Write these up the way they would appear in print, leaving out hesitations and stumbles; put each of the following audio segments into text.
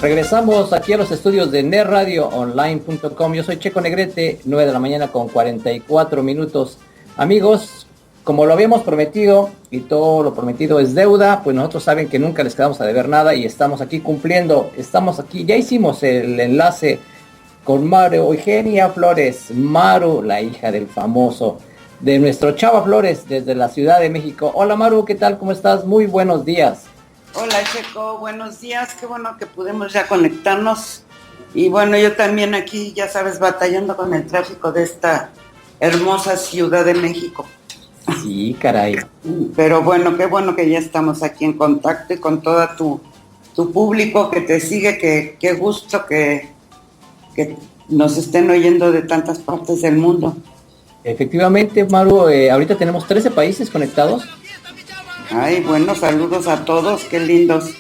Regresamos aquí a los estudios de netradioonline.com. Yo soy Checo Negrete, 9 de la mañana con 44 minutos. Amigos, como lo habíamos prometido y todo lo prometido es deuda, pues nosotros saben que nunca les quedamos a deber nada y estamos aquí cumpliendo. Estamos aquí, ya hicimos el enlace con Maru Eugenia Flores. Maru, la hija del famoso, de nuestro Chava Flores desde la Ciudad de México. Hola Maru, ¿qué tal? ¿Cómo estás? Muy buenos días. Hola Checo, buenos días, qué bueno que pudimos ya conectarnos. Y bueno, yo también aquí, ya sabes, batallando con el tráfico de esta hermosa Ciudad de México. Sí, caray. Pero bueno que ya estamos aquí en contacto y con todo tu público que te sigue, que qué gusto que nos estén oyendo de tantas partes del mundo. Efectivamente, Maru, ahorita tenemos 13 países conectados. Ay, bueno, saludos a todos, qué lindos.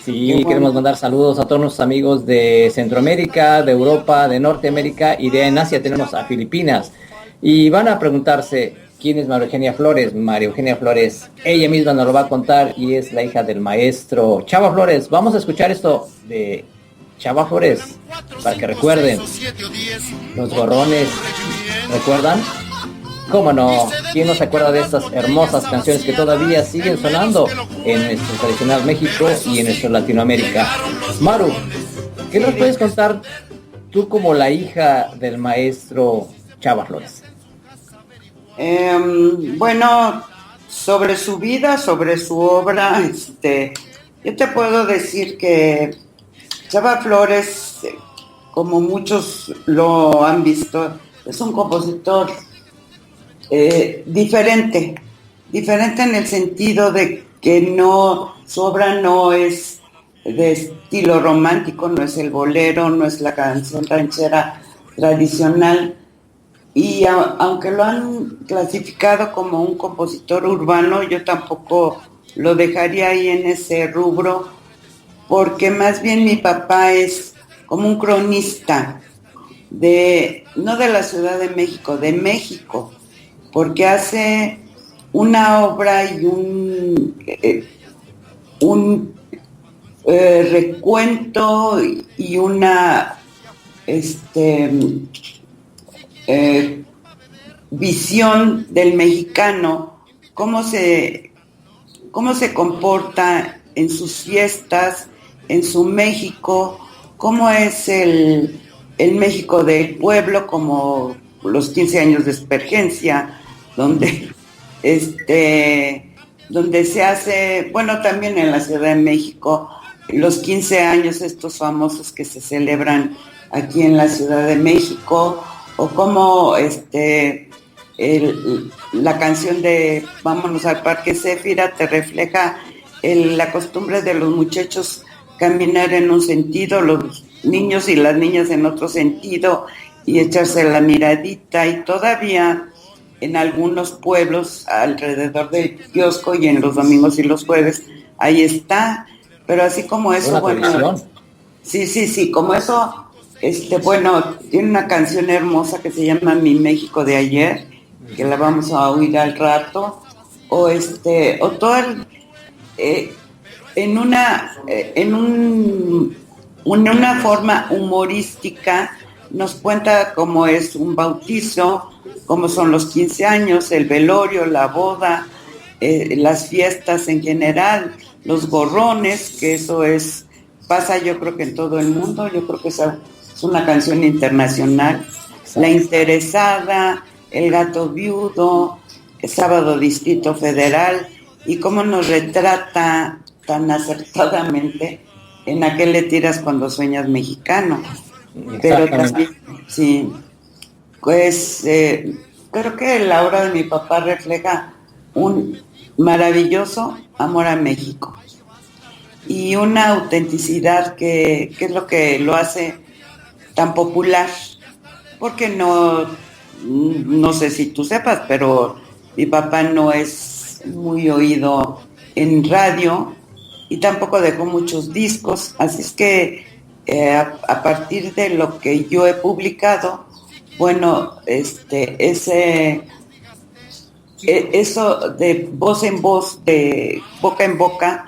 Sí, bueno. Queremos mandar saludos a todos nuestros amigos de Centroamérica, de Europa, de Norteamérica y de en Asia tenemos a Filipinas. Y van a preguntarse, ¿quién es María Eugenia Flores? María Eugenia Flores, ella misma nos lo va a contar y es la hija del maestro Chava Flores. Vamos a escuchar esto de Chava Flores para que recuerden los gorrones. ¿Recuerdan? ¿Cómo no? ¿Quién no se acuerda de estas hermosas canciones que todavía siguen sonando en nuestro tradicional México y en nuestra Latinoamérica? Maru, ¿qué nos puedes contar tú como la hija del maestro Chava Flores? Bueno, sobre su vida, sobre su obra, yo te puedo decir que Chava Flores, como muchos lo han visto, es un compositor diferente en el sentido de que su obra no es de estilo romántico, no es el bolero, no es la canción ranchera tradicional, y aunque lo han clasificado como un compositor urbano, yo tampoco lo dejaría ahí en ese rubro, porque más bien mi papá es como un cronista no de la Ciudad de México, de México, porque hace una obra y un recuento y una visión del mexicano, cómo se comporta en sus fiestas, en su México, cómo es el México del pueblo, como los 15 años de Espergencia, donde se hace, bueno, también en la Ciudad de México, los 15 años estos famosos que se celebran aquí en la Ciudad de México, o como la canción de Vámonos al Parque Zéfira te refleja la costumbre de los muchachos caminar en un sentido, los niños y las niñas en otro sentido, y echarse la miradita, y todavía en algunos pueblos alrededor del kiosco y en los domingos y los jueves, ahí está, pero así como eso, bueno, sí, como eso, bueno, tiene una canción hermosa que se llama Mi México de Ayer, que la vamos a oír al rato, o todo en una forma humorística nos cuenta cómo es un bautizo, cómo son los 15 años, el velorio, la boda, las fiestas en general, los gorrones, que eso pasa yo creo que en todo el mundo, yo creo que esa es una canción internacional, La Interesada, El Gato Viudo, el Sábado Distrito Federal, y cómo nos retrata tan acertadamente En a qué le tiras cuando sueñas mexicano. Pero también, sí, pues creo que la obra de mi papá refleja un maravilloso amor a México y una autenticidad que es lo que lo hace tan popular, porque no sé si tú sepas, pero mi papá no es muy oído en radio y tampoco dejó muchos discos, así es que a partir de lo que yo he publicado, bueno, eso de voz en voz, de boca en boca,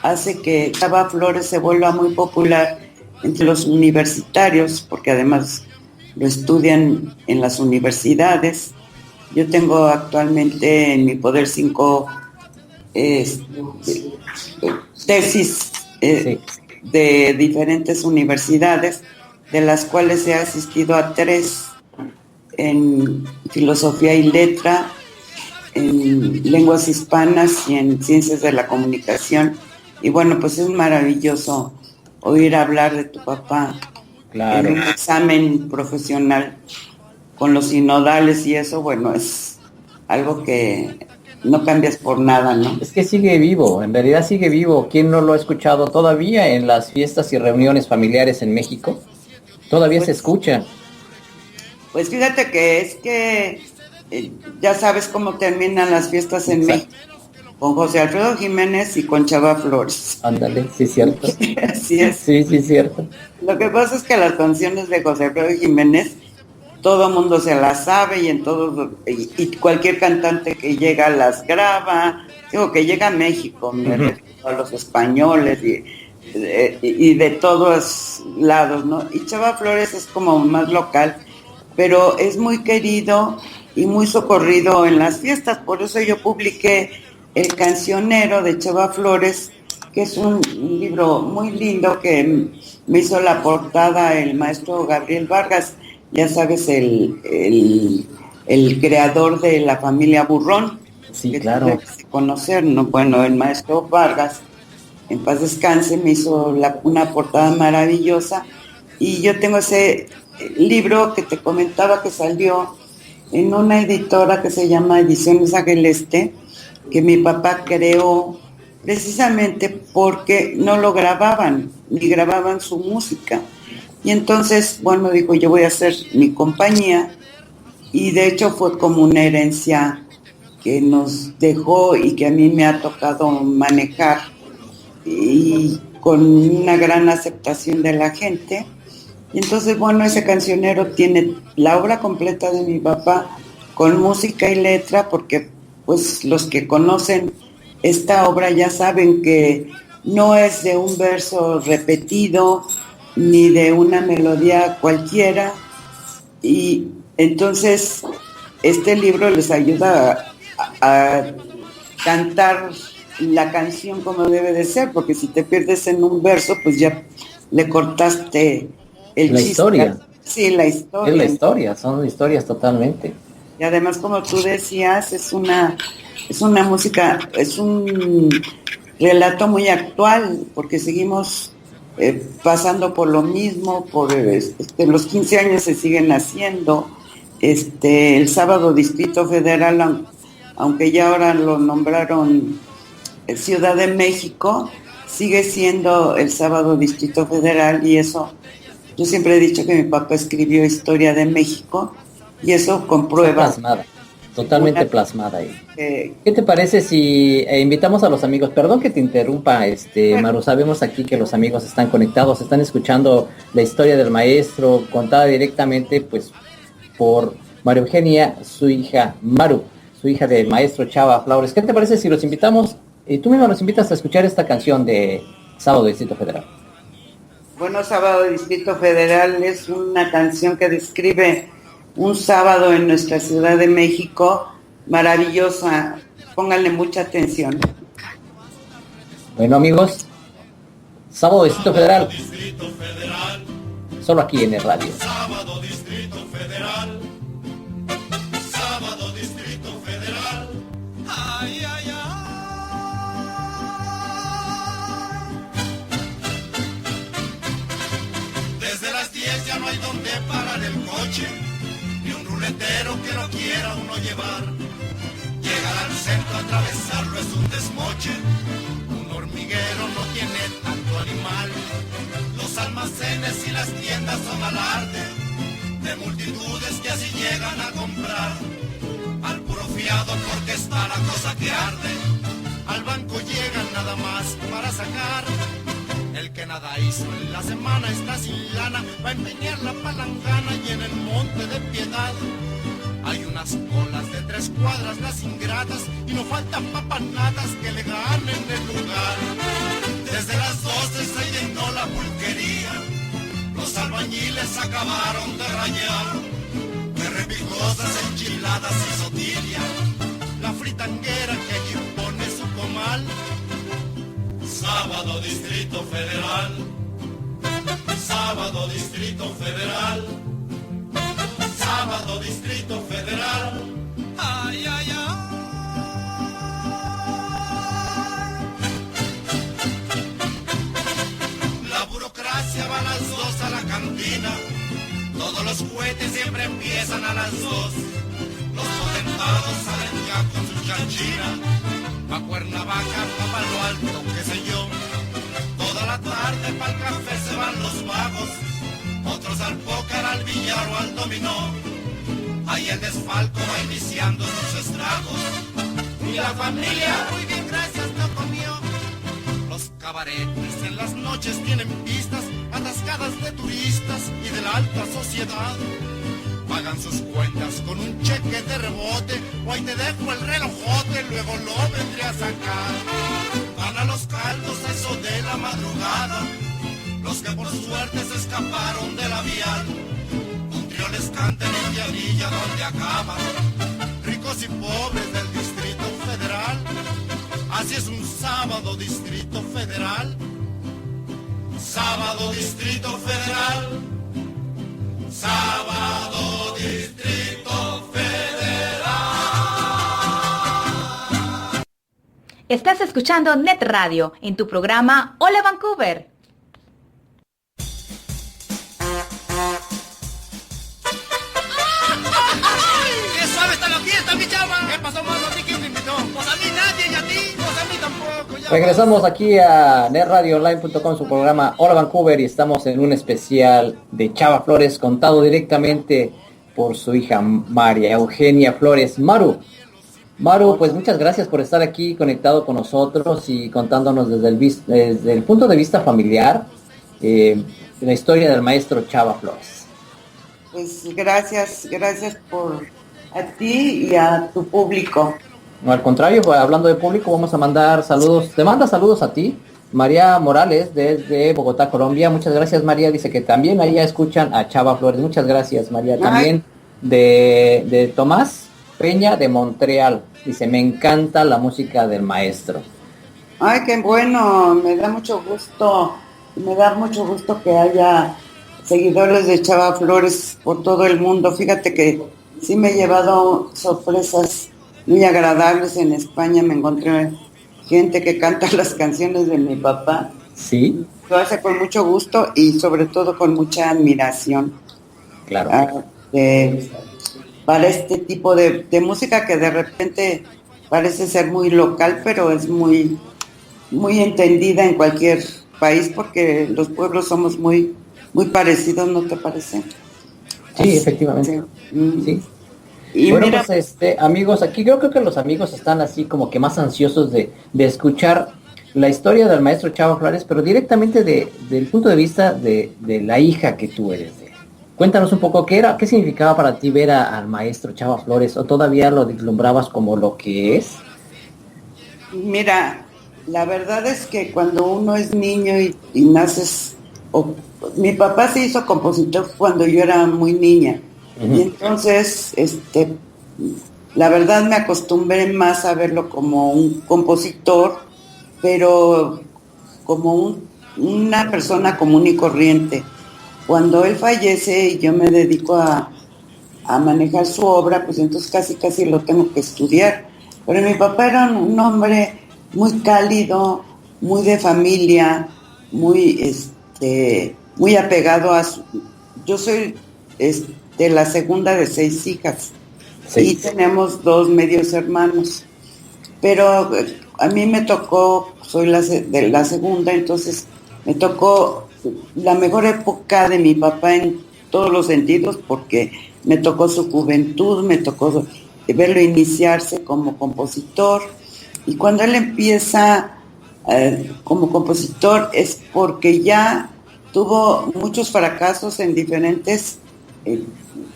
hace que Chava Flores se vuelva muy popular entre los universitarios, porque además lo estudian en las universidades. Yo tengo actualmente en mi poder 5 tesis Sí. de diferentes universidades, de las cuales he asistido a 3 en filosofía y letra, en lenguas hispanas y en ciencias de la comunicación. Y bueno, pues es maravilloso oír hablar de tu papá Claro. en un examen profesional con los sinodales y eso, bueno, es algo que no cambias por nada, ¿no? Es que sigue vivo, en realidad sigue vivo. ¿Quién no lo ha escuchado todavía en las fiestas y reuniones familiares en México? Todavía se escucha. Pues fíjate que es que ya sabes cómo terminan las fiestas en Exacto. México, con José Alfredo Jiménez y con Chava Flores. Ándale, sí es cierto. Así es. Sí, sí es cierto. Lo que pasa es que las canciones de José Alfredo Jiménez todo mundo se las sabe y en todo y cualquier cantante que llega las graba. Digo que llega a México, me refiero a los españoles y de todos lados, ¿no? Y Chava Flores es como más local, pero es muy querido y muy socorrido en las fiestas. Por eso yo publiqué El Cancionero de Chava Flores, que es un libro muy lindo que me hizo la portada el maestro Gabriel Vargas, ya sabes, el creador de la familia Burrón, Sí, que claro. tienes que conocer, ¿no? Bueno, el maestro Vargas, en paz descanse, me hizo una portada maravillosa y yo tengo ese libro que te comentaba que salió en una editora que se llama Ediciones Ageleste, que mi papá creó precisamente porque no lo grababan, ni grababan su música. Y entonces, bueno, digo, yo voy a hacer mi compañía y de hecho fue como una herencia que nos dejó y que a mí me ha tocado manejar y con una gran aceptación de la gente. Y entonces, bueno, ese cancionero tiene la obra completa de mi papá con música y letra, porque pues los que conocen esta obra ya saben que no es de un verso repetido ni de una melodía cualquiera, y entonces este libro les ayuda a cantar la canción como debe de ser, porque si te pierdes en un verso, pues ya le cortaste el La chiste. historia. Sí, la historia. Es la historia, son historias totalmente. Y además, como tú decías, es una música, es un relato muy actual, porque seguimos pasando por lo mismo, por los 15 años se siguen haciendo. El sábado Distrito Federal, aunque ya ahora lo nombraron Ciudad de México, sigue siendo el sábado Distrito Federal, y eso, yo siempre he dicho que mi papá escribió Historia de México, y eso comprueba. Plasmada, totalmente plasmada ahí. ¿Qué te parece si invitamos a los amigos? Perdón que te interrumpa, Maru, sabemos aquí que los amigos están conectados, están escuchando la historia del maestro contada directamente pues por María Eugenia, su hija Maru, su hija del maestro Chava Flores. ¿Qué te parece si los invitamos? Tú misma nos invitas a escuchar esta canción de Sábado Distrito Federal. Bueno, Sábado Distrito Federal es una canción que describe un sábado en nuestra Ciudad de México, maravillosa. Pónganle mucha atención. Bueno, amigos, Sábado Distrito Federal, solo aquí en el radio. Sábado Distrito Federal, Sábado Distrito Federal. Ay, ay, ay. Desde las 10 ya no hay donde parar el coche, ni un ruletero que no quiera uno llevar. Llegar al centro, atravesarlo es un desmoche. Un hormiguero no tiene tanto animal. Los almacenes y las tiendas son alarde de multitudes que así llegan a comprar. Al puro fiado porque está la cosa que arde. Al banco llegan nada más para sacar. El que nada hizo en la semana está sin lana. Va a empeñar la palangana y en el monte de Piedad hay unas colas de 3 cuadras, las ingratas, y no faltan papanatas que le ganen el lugar. Desde las 12 se llenó la pulquería, albañiles acabaron de rayar, de repicosas enchiladas y sotilla, la fritanguera que allí pone su comal. Sábado Distrito Federal, sábado Distrito Federal, sábado Distrito Federal. Ay, ay, ay. La burocracia va a las 2 a la cantina, todos los cohetes siempre empiezan a las 2. Los potentados salen ya con su chanchina, pa' Cuernavaca, pa' Palo Alto, qué sé yo. Toda la tarde pa'l café se van los vagos, otros al póker, al billar o al dominó. Ahí el desfalco va iniciando sus estragos, y la familia, muy bien, gracias, no comió. Los cabaretes en las noches tienen pistas atascadas de turistas y de la alta sociedad. Pagan sus cuentas con un cheque de rebote, o ahí te dejo el relojote, luego lo vendré a sacar. Van a los caldos a eso de la madrugada, los que por suerte se escaparon de la vial. Un trío les canta en Indianilla donde acaban, ricos y pobres del Distrito Federal. Así es un sábado Distrito Federal, sábado Distrito Federal, sábado Distrito Federal. Estás escuchando Net Radio en tu programa Hola Vancouver. ¡Qué suave está la fiesta, mi chava! ¿Qué pasó, mano? ¿A ti quién te invitó? Pues a mí nadie, y a ti, pues a mí tampoco. Ya Regresamos aquí a netradioonline.com, su programa Hola Vancouver, y estamos en un especial de Chava Flores, contado directamente por su hija María Eugenia Flores. Maru, pues muchas gracias por estar aquí conectado con nosotros y contándonos desde el punto de vista familiar la historia del maestro Chava Flores. Pues gracias por a ti y a tu público. No, al contrario, pues, hablando de público, vamos a mandar saludos. Te manda saludos a ti, María Morales, desde Bogotá, Colombia. Muchas gracias, María. Dice que también allá escuchan a Chava Flores. Muchas gracias, María. También de Tomás Peña, de Montreal. Dice, me encanta la música del maestro. Ay, qué bueno, me da mucho gusto que haya seguidores de Chava Flores por todo el mundo. Fíjate que sí me he llevado sorpresas muy agradables en España. Me encontré gente que canta las canciones de mi papá. Sí. Lo hace con mucho gusto y sobre todo con mucha admiración. Claro. Para este tipo de música que de repente parece ser muy local, pero es muy, muy entendida en cualquier país porque los pueblos somos muy, muy parecidos, ¿no te parece? Sí, efectivamente. Sí. Y bueno, mira, pues amigos, aquí yo creo que los amigos están así como que más ansiosos de escuchar la historia del maestro Chava Flores, pero directamente del punto de vista de la hija que tú eres. Cuéntanos un poco qué significaba para ti ver al maestro Chava Flores, o todavía lo vislumbrabas como lo que es. Mira, la verdad es que cuando uno es niño y naces, mi papá se hizo compositor cuando yo era muy niña. Uh-huh. Y entonces, la verdad me acostumbré más a verlo como un compositor, pero como una persona común y corriente. Cuando él fallece y yo me dedico a manejar su obra, pues entonces casi lo tengo que estudiar. Pero mi papá era un hombre muy cálido, muy de familia, muy apegado a su... Yo soy la segunda de 6 hijas. Sí. Y tenemos 2 medios hermanos. Pero a mí me tocó, soy de la segunda, entonces me tocó la mejor época de mi papá en todos los sentidos, porque me tocó su juventud, me tocó verlo iniciarse como compositor, y cuando él empieza como compositor es porque ya tuvo muchos fracasos en diferentes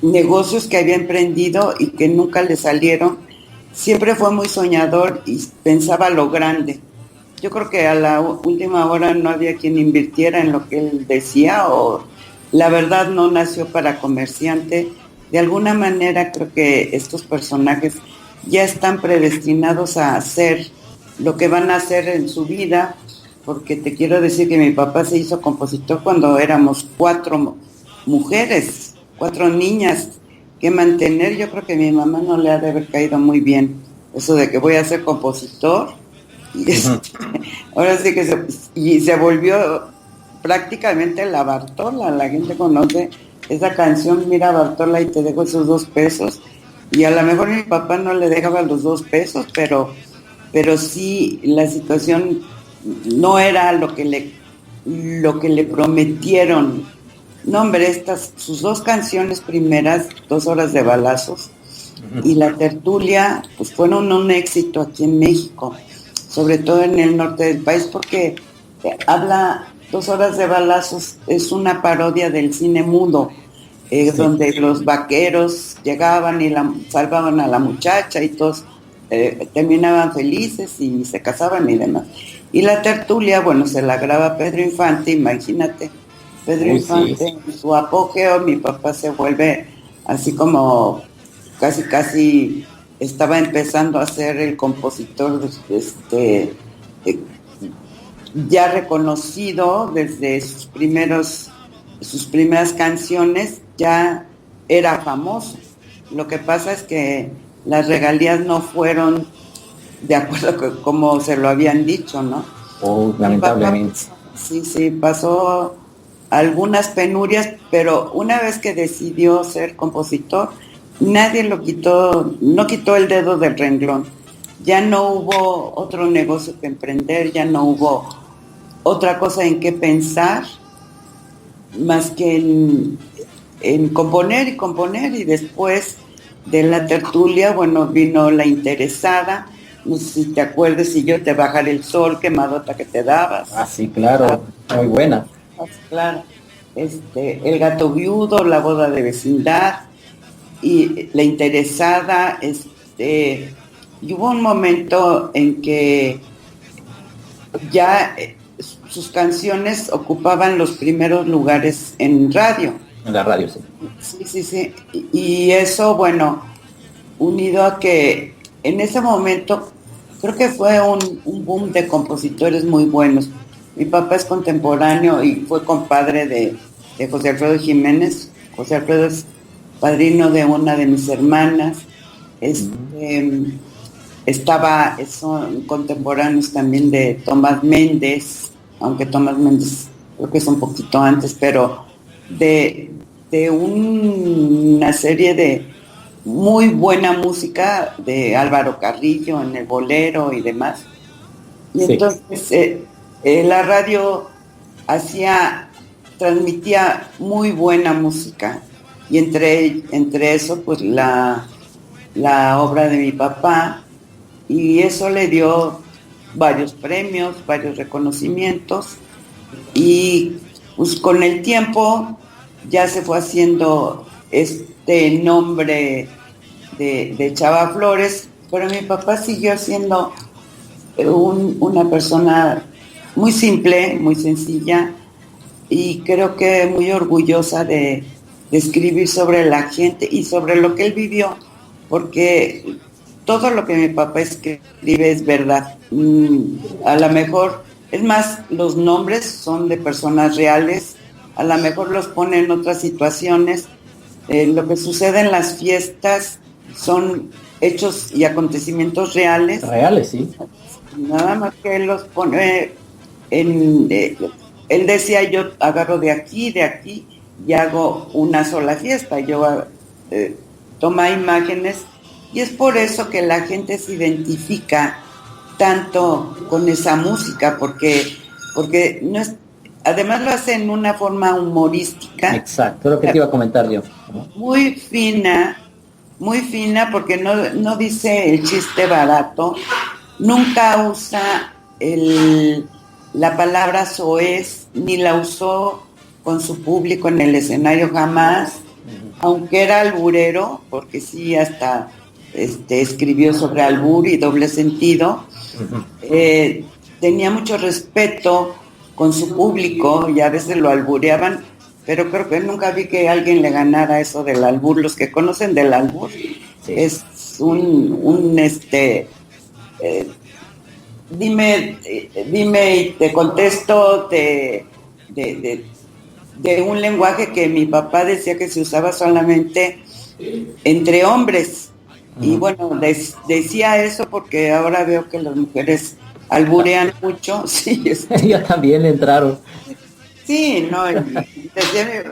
negocios que había emprendido y que nunca le salieron. Siempre fue muy soñador y pensaba lo grande. Yo creo que a la última hora no había quien invirtiera en lo que él decía, o la verdad no nació para comerciante. De alguna manera creo que estos personajes ya están predestinados a hacer lo que van a hacer en su vida, porque te quiero decir que mi papá se hizo compositor cuando éramos 4 mujeres, 4 niñas que mantener. Yo creo que a mi mamá no le ha de haber caído muy bien eso de que voy a ser compositor. Y ahora sí que se volvió prácticamente la Bartola. La gente conoce esa canción, mira Bartola y te dejo esos 2 pesos. Y a lo mejor mi papá no le dejaba los 2 pesos, pero sí la situación no era lo que le prometieron. No, hombre, sus 2 canciones primeras, 2 horas de balazos, y La Tertulia, pues fueron un éxito aquí en México, sobre todo en el norte del país, porque habla, 2 horas de balazos es una parodia del cine mudo, sí, donde los vaqueros llegaban y salvaban a la muchacha y todos terminaban felices y se casaban y demás. Y La Tertulia, bueno, se la graba Pedro Infante, imagínate, Pedro Infante, sí, en su apogeo. Mi papá se vuelve así como casi estaba empezando a ser el compositor ya reconocido desde sus primeras canciones, ya era famoso. Lo que pasa es que las regalías no fueron de acuerdo con como se lo habían dicho, ¿no? Lamentablemente. Sí, pasó algunas penurias, pero una vez que decidió ser compositor, nadie no quitó el dedo del renglón. Ya no hubo otro negocio que emprender, ya no hubo otra cosa en qué pensar, más que en componer, y después de La Tertulia, bueno, vino La Interesada, no sé si te acuerdas, Si yo te bajara el sol, quemadota que te dabas. Ah, sí, claro, muy buena. Claro, El Gato Viudo, La Boda de Vecindad y La Interesada, y hubo un momento en que ya sus canciones ocupaban los primeros lugares en radio. En la radio, sí. Sí. Y eso, bueno, unido a que en ese momento creo que fue un boom de compositores muy buenos. Mi papá es contemporáneo y fue compadre de José Alfredo Jiménez. José Alfredo es padrino de una de mis hermanas. Son contemporáneos también de Tomás Méndez, aunque Tomás Méndez creo que es un poquito antes, pero de una serie de muy buena música de Álvaro Carrillo en el bolero y demás. Y sí, entonces la radio transmitía muy buena música, y entre eso pues la obra de mi papá, y eso le dio varios premios, varios reconocimientos, y pues con el tiempo ya se fue haciendo este nombre de Chava Flores, pero mi papá siguió siendo una persona muy simple, muy sencilla, y creo que muy orgullosa de escribir sobre la gente y sobre lo que él vivió, porque todo lo que mi papá escribe es verdad. A lo mejor, es más, los nombres son de personas reales, a lo mejor los pone en otras situaciones. Lo que sucede en las fiestas son hechos y acontecimientos reales. Reales, sí. Nada más que él los pone él decía, yo agarro de aquí y hago una sola fiesta. Yo toma imágenes, y es por eso que la gente se identifica tanto con esa música, porque no es, además lo hace en una forma humorística. Exacto, lo que te iba a comentar yo. Muy fina, porque no dice el chiste barato, nunca usa la palabra soez, ni la usó con su público en el escenario jamás, aunque era alburero, porque sí, hasta escribió sobre albur y doble sentido. Tenía mucho respeto con su público, y a veces lo albureaban, pero creo que nunca vi que alguien le ganara eso del albur. Los que conocen del albur, sí. Es dime y te contesto de un lenguaje que mi papá decía que se usaba solamente entre hombres. Y bueno, decía eso porque ahora veo que las mujeres alburean mucho. Sí, ya también entraron. Sí, no,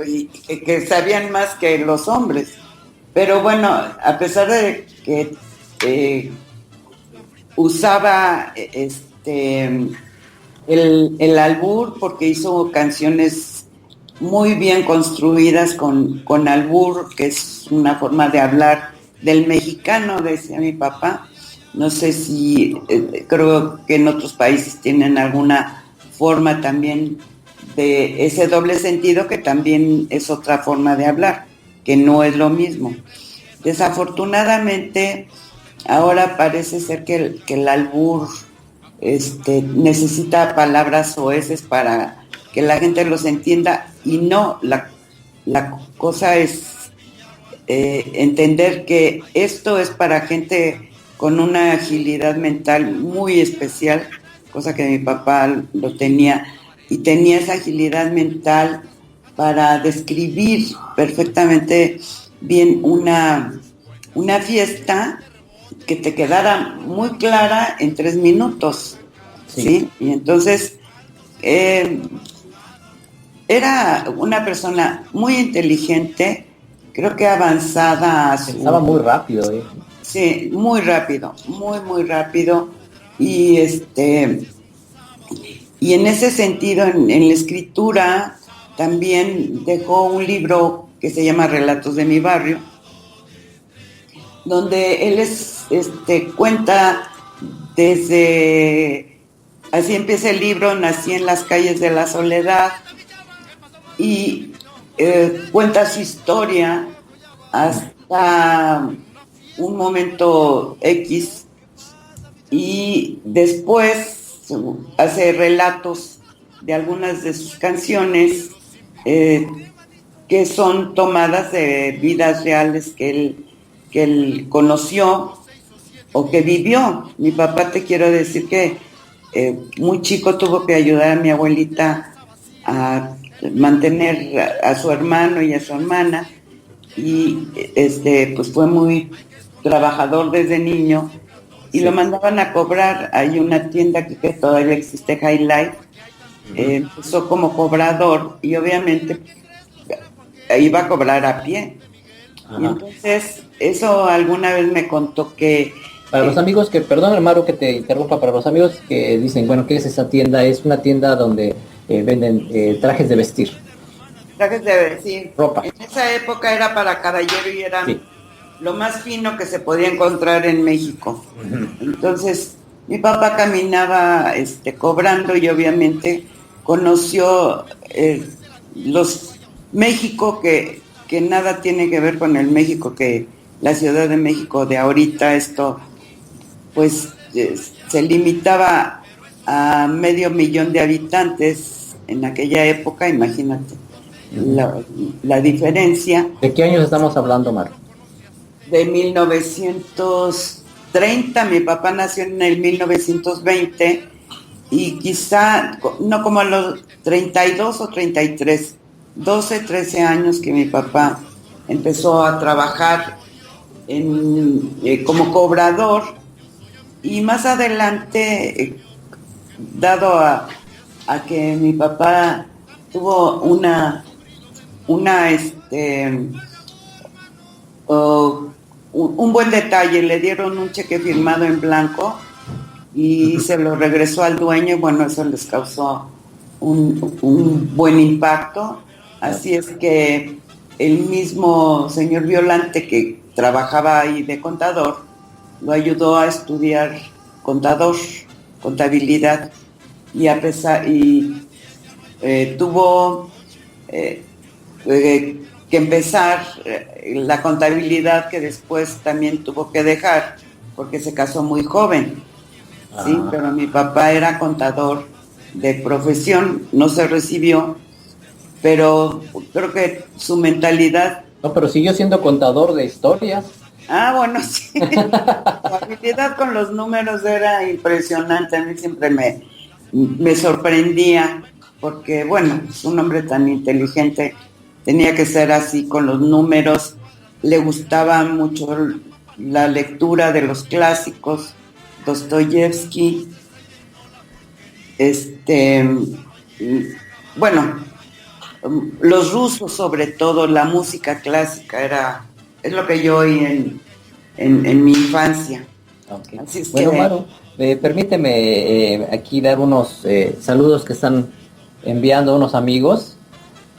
y que sabían más que los hombres. Pero bueno, a pesar de que usaba el albur, porque hizo canciones muy bien construidas con albur, que es una forma de hablar del mexicano, decía mi papá. No sé si, creo que en otros países tienen alguna forma también de ese doble sentido, que también es otra forma de hablar, que no es lo mismo. Desafortunadamente, ahora parece ser que el albur necesita palabras soeces para que la gente los entienda, y no, la cosa es entender que esto es para gente con una agilidad mental muy especial, cosa que mi papá lo tenía, y tenía esa agilidad mental para describir perfectamente bien una fiesta que te quedara muy clara en 3 minutos, ¿sí? Y entonces era una persona muy inteligente, creo que avanzada. Pensaba muy rápido, Sí, muy rápido, muy rápido. Y y en ese sentido, en la escritura, también dejó un libro que se llama Relatos de mi barrio, donde él cuenta desde, así empieza el libro: nací en las calles de la soledad, y cuenta su historia hasta un momento X, y después hace relatos de algunas de sus canciones que son tomadas de vidas reales que él conoció o que vivió. Mi papá, te quiero decir que muy chico tuvo que ayudar a mi abuelita a mantener a su hermano y a su hermana, y pues fue muy trabajador desde niño, y sí, lo mandaban a cobrar. Hay una tienda que todavía existe, High Life. Empezó como cobrador y obviamente iba a cobrar a pie. Y entonces eso alguna vez me contó que... Para los amigos que, perdón, Maru, que te interrumpa, para los amigos que dicen, bueno, ¿qué es esa tienda? Es una tienda donde venden trajes de vestir. Trajes de vestir. Ropa. En esa época era para caballero y era lo más fino que se podía encontrar en México. Entonces, mi papá caminaba cobrando, y obviamente conoció los México que nada tiene que ver con el México, que la Ciudad de México de ahorita. Esto pues se limitaba a 500,000 de habitantes en aquella época. Imagínate la diferencia. ¿De qué años estamos hablando, Maru? De 1930, mi papá nació en el 1920, y quizá no como a los 32 o 33, 12, 13 años que mi papá empezó a trabajar como cobrador, y más adelante, dado a que mi papá tuvo un buen detalle, le dieron un cheque firmado en blanco y se lo regresó al dueño. Bueno, eso les causó un buen impacto. Así es que el mismo señor Violante, que trabajaba ahí de contador, lo ayudó a estudiar contabilidad, y tuvo que empezar la contabilidad, que después también tuvo que dejar porque se casó muy joven. Sí, pero mi papá era contador de profesión, no se recibió, pero creo que su mentalidad... No, pero siguió siendo contador de historias. Ah, bueno, sí. Su habilidad con los números era impresionante. A mí siempre me sorprendía, porque, bueno, es un hombre tan inteligente, tenía que ser así con los números. Le gustaba mucho la lectura de los clásicos, Dostoyevsky, bueno, los rusos sobre todo, la música clásica es lo que yo oí en mi infancia. Okay. Así es bueno, que... Maru, permíteme aquí dar unos saludos que están enviando unos amigos.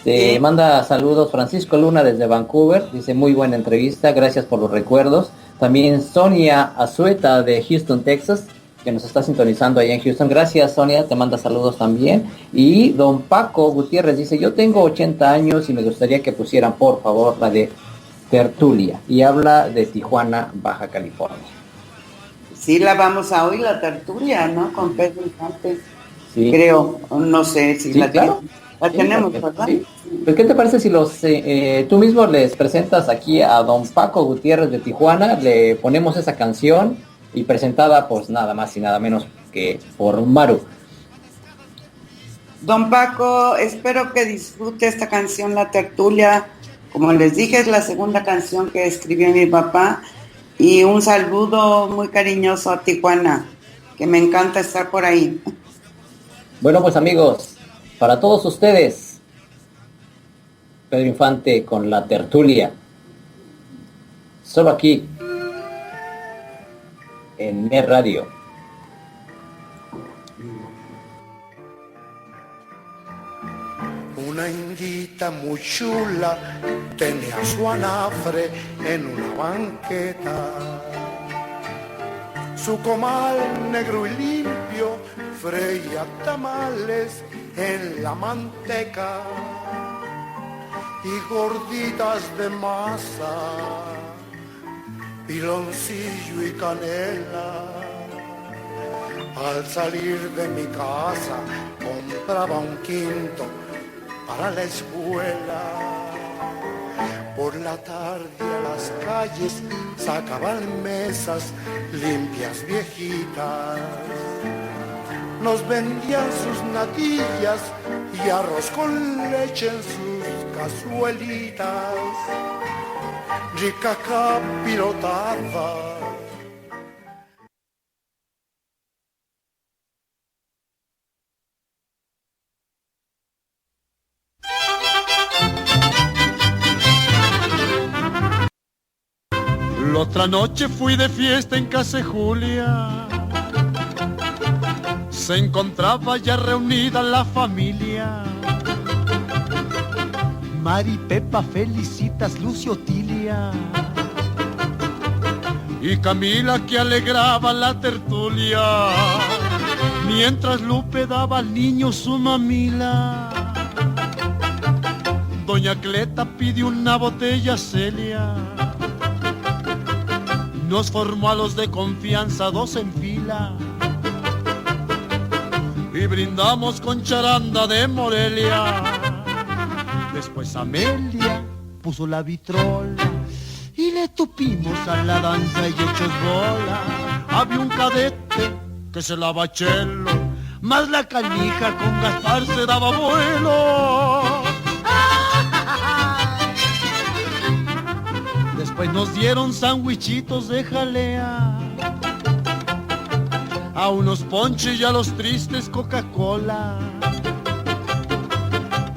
Te manda saludos Francisco Luna desde Vancouver, dice muy buena entrevista, gracias por los recuerdos. También Sonia Azueta de Houston, Texas, que nos está sintonizando ahí en Houston. Gracias, Sonia, te manda saludos también. Y don Paco Gutiérrez dice, yo tengo 80 años y me gustaría que pusieran, por favor, la de Tertulia. Y habla de Tijuana, Baja California. Sí, la vamos a oír, la tertulia, ¿no? Con Pedro Infante. Sí. Creo, no sé si sí, la claro. La tenemos, ¿verdad? Sí. Pues, ¿qué te parece si tú mismo les presentas aquí a don Paco Gutiérrez de Tijuana? Le ponemos esa canción y presentada pues nada más y nada menos que por Maru. Don Paco, espero que disfrute esta canción, La Tertulia. Como les dije, es la segunda canción que escribió mi papá. Y un saludo muy cariñoso a Tijuana, que me encanta estar por ahí. Bueno, pues amigos, para todos ustedes, Pedro Infante con La Tertulia. Solo aquí, en Net Radio. Una indita muy chula tenía su anafre en una banqueta. Su comal negro y limpio freía tamales en la manteca y gorditas de masa, piloncillo y canela. Al salir de mi casa compraba un quinto para la escuela. Por la tarde a las calles sacaban mesas limpias viejitas. Nos vendían sus natillas y arroz con leche en sus cazuelitas. Rica capirotada. La otra noche fui de fiesta en casa de Julia. Se encontraba ya reunida la familia. Mari, Pepa, Felicitas, Lucio, Tilia y Camila, que alegraba la tertulia, mientras Lupe daba al niño su mamila. Doña Cleta pidió una botella Celia. Nos formó a los de confianza dos en fila y brindamos con charanda de Morelia. Después Amelia puso la vitrola y le tupimos a la danza y hechos bola. Había un cadete que se lava chelo, más la canija con Gaspar se daba vuelo. Después nos dieron sandwichitos de jalea, a unos ponches y a los tristes Coca-Cola.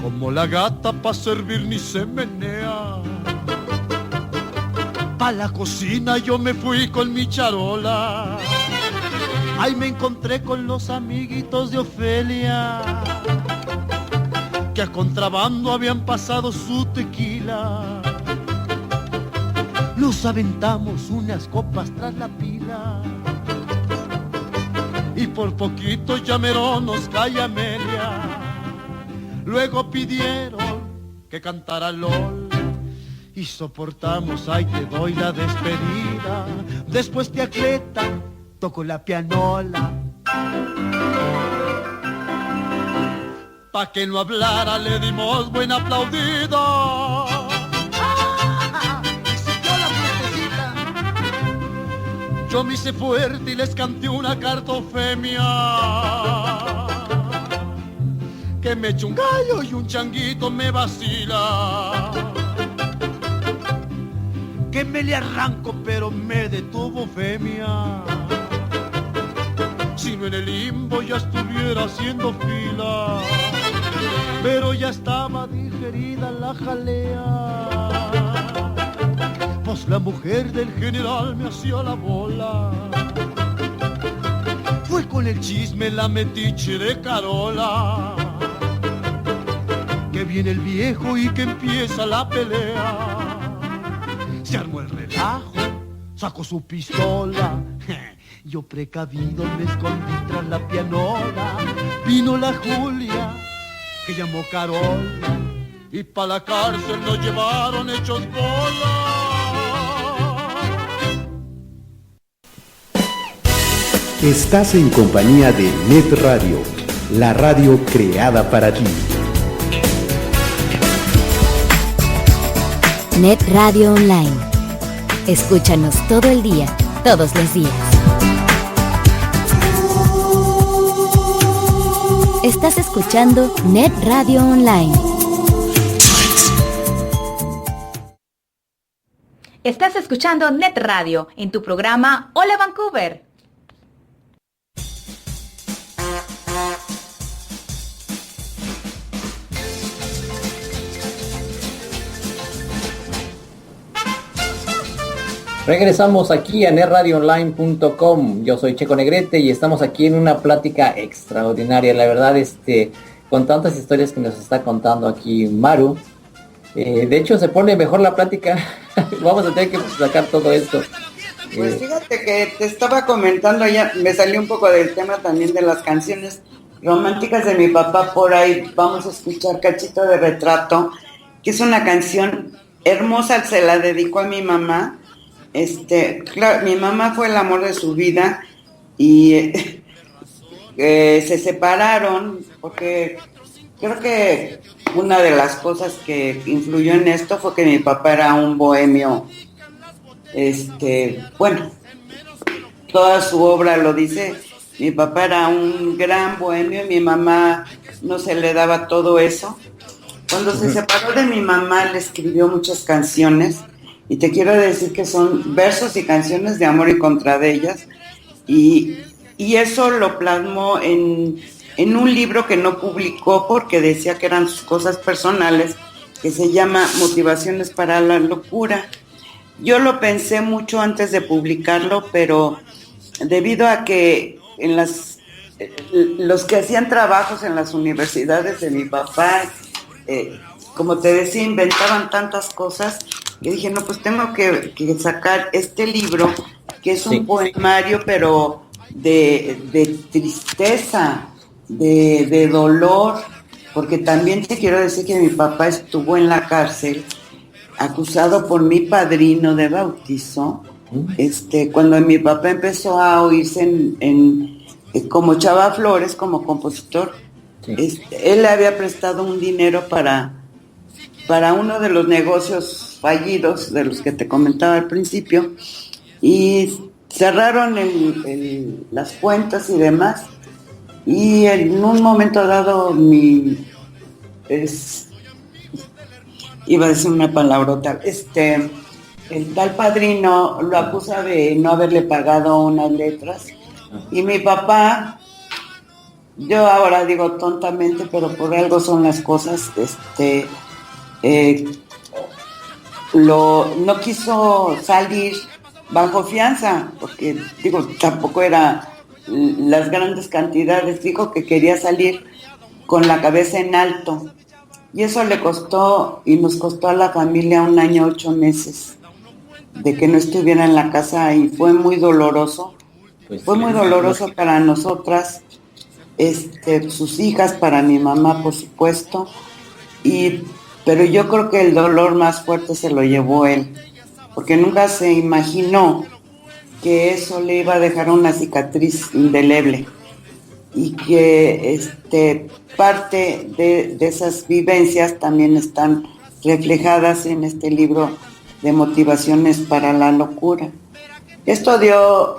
Como la gata pa' servir ni se menea, pa' la cocina yo me fui con mi charola. Ahí me encontré con los amiguitos de Ofelia, que a contrabando habían pasado su tequila. Nos aventamos unas copas tras la pila y por poquito ya mero nos cae Amelia. Luego pidieron que cantara LOL y soportamos, ay te doy la despedida. Después te Cleta tocó la pianola. Pa' que no hablara le dimos buena aplaudida. Y siguió la fiestecita. Yo me hice fuerte y les canté una cartofemia. Que me eche un gallo y un changuito me vacila. Que me le arranco pero me detuvo femia. Si no en el limbo ya estuviera haciendo fila. Pero ya estaba digerida la jalea. Pues la mujer del general me hacía la bola. Fue con el chisme la metiche de Carola. Que viene el viejo y que empieza la pelea. Se armó el relajo, sacó su pistola. Yo precavido me escondí tras la pianola. Vino la Julia, que llamó Carola, y pa' la cárcel nos llevaron hechos bola. Estás en compañía de Net Radio, la radio creada para ti. Net Radio Online. Escúchanos todo el día, todos los días. Estás escuchando Net Radio Online. Estás escuchando Net Radio en tu programa Hola Vancouver. Regresamos aquí a netradioonline.com. Yo soy Checo Negrete y estamos aquí en una plática extraordinaria. La verdad, con tantas historias que nos está contando aquí Maru. De hecho, se pone mejor la plática. Vamos a tener que sacar todo esto. Pues fíjate que te estaba comentando ya, me salió un poco del tema también de las canciones románticas de mi papá. Por ahí vamos a escuchar Cachito de Retrato, que es una canción hermosa, se la dedicó a mi mamá. Claro, mi mamá fue el amor de su vida y se separaron porque creo que una de las cosas que influyó en esto fue que mi papá era un bohemio. Bueno, toda su obra lo dice. Mi papá era un gran bohemio y mi mamá no se le daba todo eso. Cuando se separó de mi mamá le escribió muchas canciones. Y te quiero decir que son versos y canciones de amor y contra de ellas. Y eso lo plasmó en un libro que no publicó porque decía que eran sus cosas personales, que se llama Motivaciones para la Locura. Yo lo pensé mucho antes de publicarlo, pero debido a que los que hacían trabajos en las universidades de mi papá, como te decía, inventaban tantas cosas. Y dije, no, pues tengo que sacar este libro, que es un poemario, pero de tristeza, de dolor, porque también te quiero decir que mi papá estuvo en la cárcel, acusado por mi padrino de bautizo, cuando mi papá empezó a oírse como Chava Flores, como compositor. Él le había prestado un dinero para uno de los negocios fallidos de los que te comentaba al principio, y cerraron las cuentas y demás, y en un momento dado iba a decir una palabrota, el tal padrino lo acusa de no haberle pagado unas letras, y mi papá, yo ahora digo tontamente, pero por algo son las cosas, no quiso salir bajo fianza, porque digo, tampoco era las grandes cantidades, dijo que quería salir con la cabeza en alto, y eso le costó y nos costó a la familia 1 año 8 meses de que no estuviera en la casa, y fue muy doloroso. Fue muy doloroso para nosotras, sus hijas, para mi mamá, por supuesto, pero yo creo que el dolor más fuerte se lo llevó él, porque nunca se imaginó que eso le iba a dejar una cicatriz indeleble. y que parte de esas vivencias también están reflejadas en este libro de motivaciones para la locura. Esto dio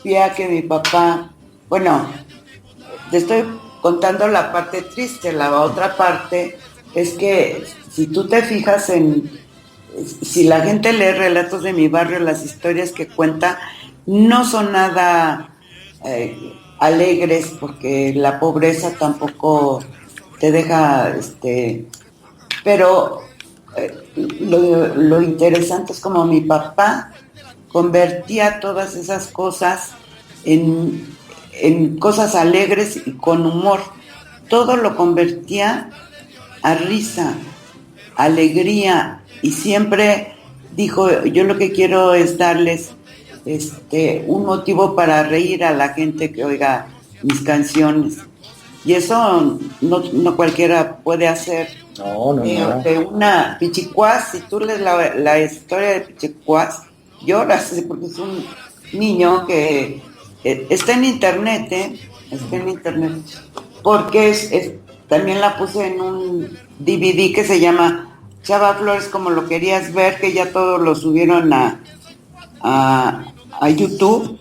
pie a que mi papá, bueno, te estoy contando la parte triste, la otra parte es que si tú te fijas si la gente lee Relatos de mi barrio, las historias que cuenta no son nada alegres, porque la pobreza tampoco te deja, pero lo interesante es como mi papá convertía todas esas cosas en cosas alegres y con humor. Todo lo convertía a risa, alegría, y siempre dijo, yo lo que quiero es darles un motivo para reír a la gente que oiga mis canciones. Y eso no cualquiera puede hacer. No. De una Pichicuás, si tú lees la historia de Pichicuás, lloras, porque es un niño que está en internet, porque también la puse en un DVD que se llama Chava Flores como lo querías ver, que ya todos lo subieron a YouTube.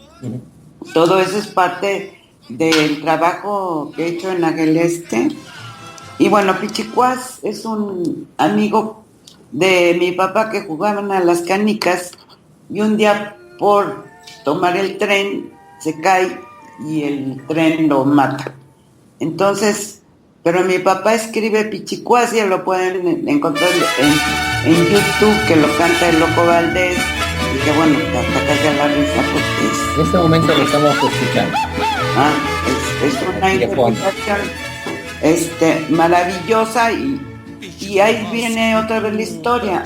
Todo eso es parte del trabajo que he hecho en Ageleste. Y bueno, Pichicuás es un amigo de mi papá que jugaban a las canicas, y un día por tomar el tren se cae y el tren lo mata. Entonces, pero mi papá escribe Pichicuás, y lo pueden encontrar en YouTube, que lo canta el Loco Valdés, y que bueno, te ataca la risa porque en este momento lo estamos escuchando. Es una interpretación maravillosa, y ahí viene otra vez la historia.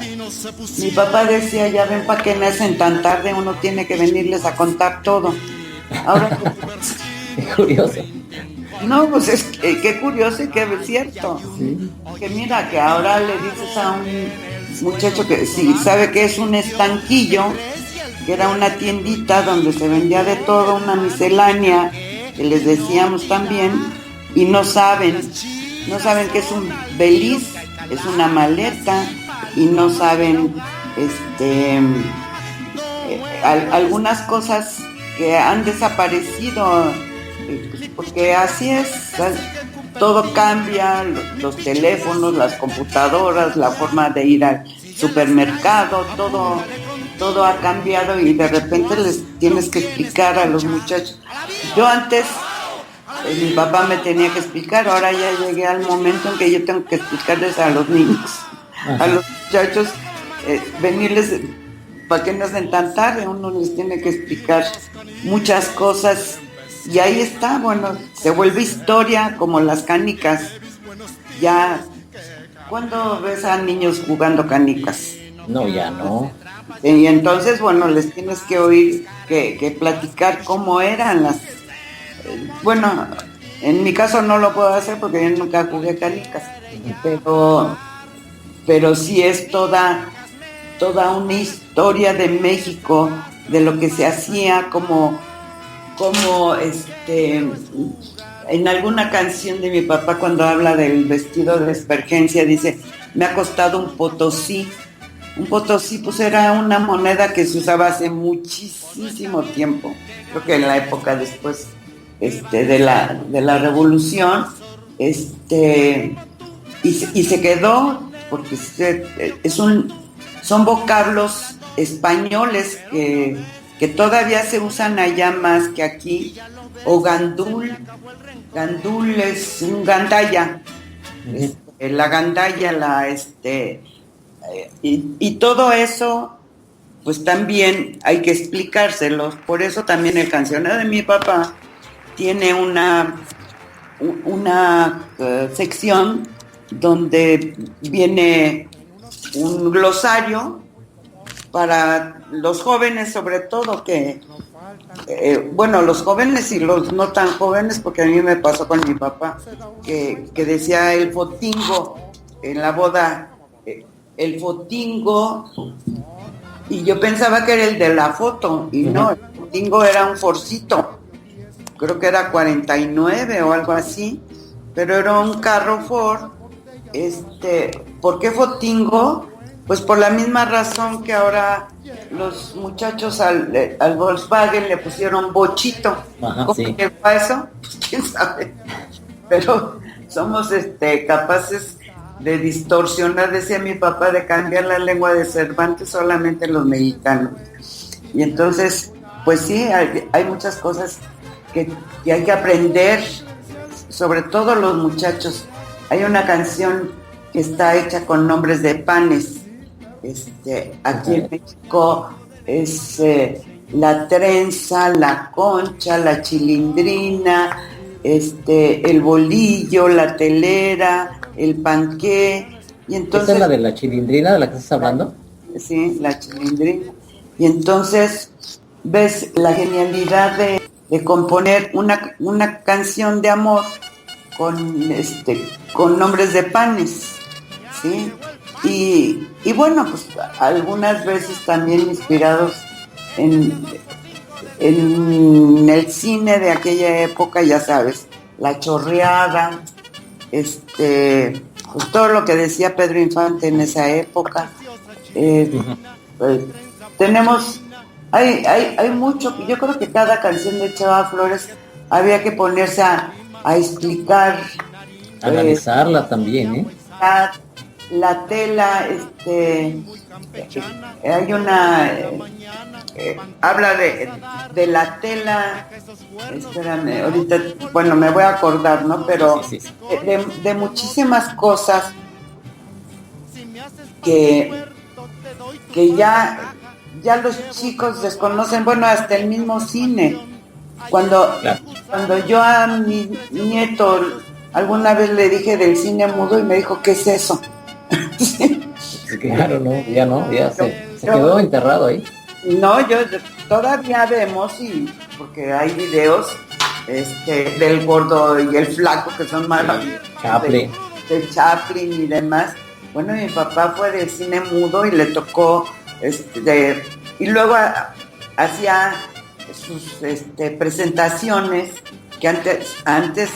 Mi papá decía, ya ven para qué nacen tan tarde, uno tiene que venirles a contar todo. Ahora Qué curioso. no, pues es qué curioso y qué cierto. Sí. Que mira, que ahora le dices a un muchacho que sí sabe que es un estanquillo, que era una tiendita donde se vendía de todo, una miscelánea, que les decíamos también, y no saben que es un beliz, es una maleta, y no saben algunas cosas que han desaparecido, porque así es, todo cambia, los teléfonos, las computadoras, la forma de ir al supermercado, todo ha cambiado, y de repente les tienes que explicar a los muchachos. Yo antes, mi papá me tenía que explicar, ahora ya llegué al momento en que yo tengo que explicarles a los niños, a los muchachos, venirles, para que no hacen tan tarde, uno les tiene que explicar muchas cosas, y ahí está, bueno, se vuelve historia como las canicas. Ya, ¿cuándo ves a niños jugando canicas? No, ya no. Y entonces, bueno, les tienes que oír, que platicar cómo eran las... bueno, en mi caso no lo puedo hacer porque yo nunca jugué canicas, pero sí es toda una historia de México, de lo que se hacía, como en alguna canción de mi papá, cuando habla del vestido de Espergencia, dice, me ha costado un potosí. Un potosí pues era una moneda que se usaba hace muchísimo tiempo, creo que en la época después de la revolución, y se quedó, porque son vocablos españoles que todavía se usan allá más que aquí, o gandul es un gandaya, la gandaya, y todo eso, pues también hay que explicárselos. Por eso también el cancionero de mi papá tiene una sección donde viene un glosario para los jóvenes, sobre todo, que bueno, los jóvenes y los no tan jóvenes, porque a mí me pasó con mi papá, que decía el fotingo en la boda, el fotingo, y yo pensaba que era el de la foto, y no, el fotingo era un forcito. creo que era 49 o algo así, pero era un carro Ford. ¿Por qué Fotingo? Pues por la misma razón que ahora los muchachos al Volkswagen le pusieron Bochito. Ajá, ¿Cómo sí. llegó a eso? Pues quién sabe. Pero somos capaces de distorsionar, decía mi papá, de cambiar la lengua de Cervantes solamente los mexicanos. Y entonces, pues sí, hay muchas cosas que hay que aprender, sobre todo los muchachos. Hay una canción que está hecha con nombres de panes. Aquí en México es la trenza, la concha, la chilindrina, el bolillo, la telera, el panqué. Y entonces, ¿Esa es la de la chilindrina de la que estás hablando? Sí, la chilindrina. Y entonces ves la genialidad de componer una canción de amor con nombres de panes, ¿sí? Y bueno, pues algunas veces también inspirados en el cine de aquella época, ya sabes, La Chorreada, pues todo lo que decía Pedro Infante en esa época. Pues, hay mucho. Yo creo que cada canción de Chava Flores había que ponerse a explicar, Analizarla también, ¿eh? la tela. Hay una habla de la tela. Espérame, ahorita, bueno, me voy a acordar, ¿no? Pero Sí. de muchísimas cosas que ya los chicos desconocen, bueno, hasta el mismo cine. Cuando yo a mi nieto alguna vez le dije del cine mudo y me dijo, ¿qué es eso? Claro, ya se quedó enterrado ahí. No, yo todavía vemos, porque hay videos del gordo y el flaco que son maravillosos, Chaplin. de Chaplin y demás. Bueno, mi papá fue de cine mudo y le tocó y luego hacía sus presentaciones que antes,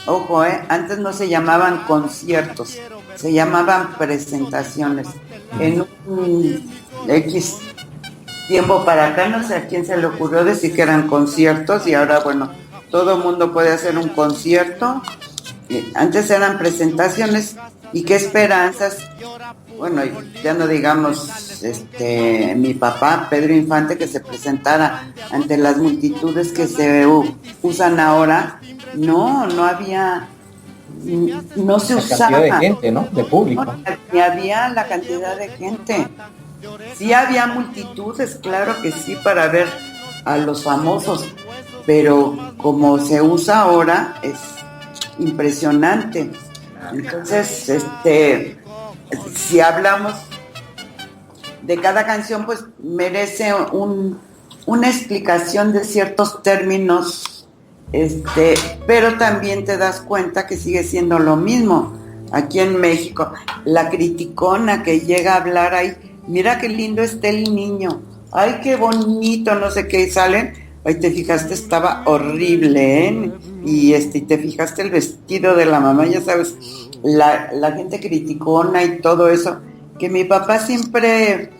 ojo, antes no se llamaban conciertos, se llamaban presentaciones. En un X tiempo para acá, no sé a quién se le ocurrió decir que eran conciertos y ahora, bueno, todo el mundo puede hacer un concierto. Antes eran presentaciones y qué esperanzas. Bueno, ya no digamos mi papá, Pedro Infante, que se presentara ante las multitudes que se usan ahora. No había, no se usaba. La cantidad de gente, ¿no? De público. No, ni había la cantidad de gente. Sí había multitudes, claro que sí, para ver a los famosos, pero como se usa ahora es impresionante. Entonces, si hablamos de cada canción, pues merece una explicación de ciertos términos, pero también te das cuenta que sigue siendo lo mismo. Aquí en México, la criticona que llega a hablar ahí, mira qué lindo está el niño, ay, qué bonito, no sé qué, y salen, ahí te fijaste, estaba horrible, ¿eh? Y te fijaste el vestido de la mamá, ya sabes, la gente criticona y todo eso, que mi papá siempre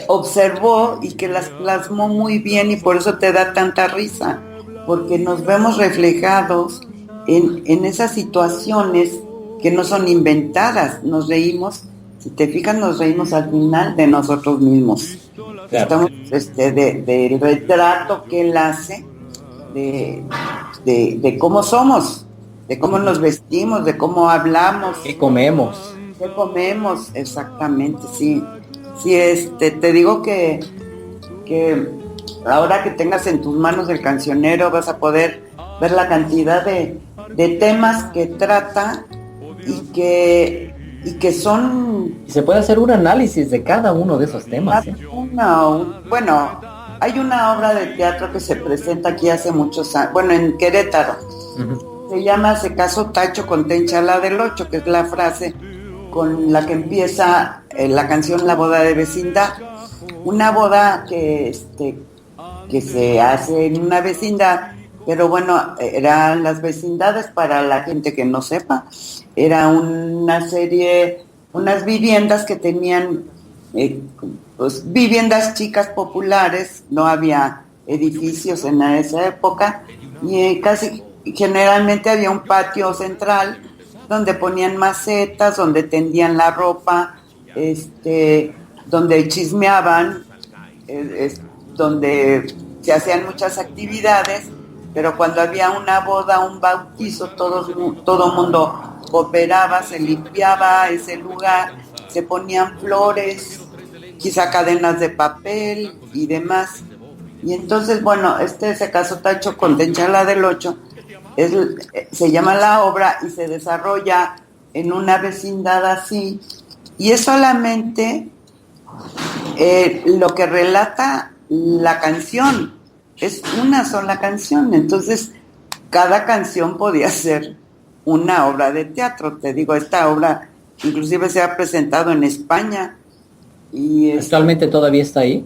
observó y que las plasmó muy bien y por eso te da tanta risa, porque nos vemos reflejados en esas situaciones que no son inventadas, nos reímos, si te fijas, nos reímos al final de nosotros mismos. Claro. Estamos del retrato que él hace de cómo somos, de cómo nos vestimos, de cómo hablamos. ¿Qué comemos? ¿Qué comemos? Exactamente, sí. Sí, te digo que ahora que tengas en tus manos el cancionero vas a poder ver la cantidad de temas que trata y que son... Y se puede hacer un análisis de cada uno de esos temas. Bueno, hay una obra de teatro que se presenta aquí hace muchos años, bueno, en Querétaro. Uh-huh. Se llama Se casó Tacho con Tenchala del Ocho, que es la frase con la que empieza la canción La boda de vecindad. Una boda que se hace en una vecindad pero bueno, eran las vecindades para la gente que no sepa. Era una serie, unas viviendas que tenían, pues, viviendas chicas populares, no había edificios en esa época, y casi generalmente había un patio central donde ponían macetas, donde tendían la ropa, donde chismeaban, donde se hacían muchas actividades, pero cuando había una boda, un bautizo, todo mundo cooperaba, se limpiaba ese lugar, se ponían flores, quizá cadenas de papel y demás. Y entonces, bueno, se casó Tacho con Tenchala del Ocho, se llama la obra y se desarrolla en una vecindad así, y es solamente lo que relata la canción, es una sola canción. Entonces cada canción podía ser una obra de teatro. Te digo, esta obra inclusive se ha presentado en España y ¿Actualmente todavía está ahí?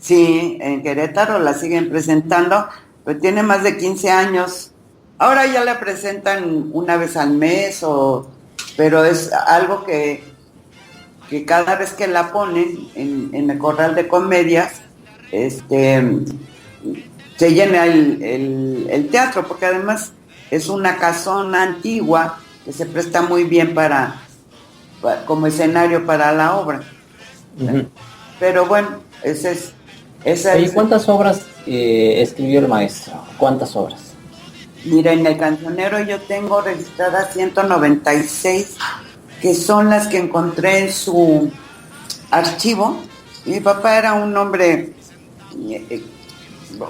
Sí, en Querétaro la siguen presentando, pero tiene más de 15 años. Ahora ya la presentan una vez al mes, pero es algo que cada vez que la ponen en el Corral de Comedias, se llena el teatro, porque además es una casona antigua que se presta muy bien como escenario para la obra. Uh-huh. Pero bueno, ¿Y cuántas obras escribió el maestro? ¿Cuántas obras? Mira, en el Cancionero yo tengo registradas 196, que son las que encontré en su archivo. Mi papá era un hombre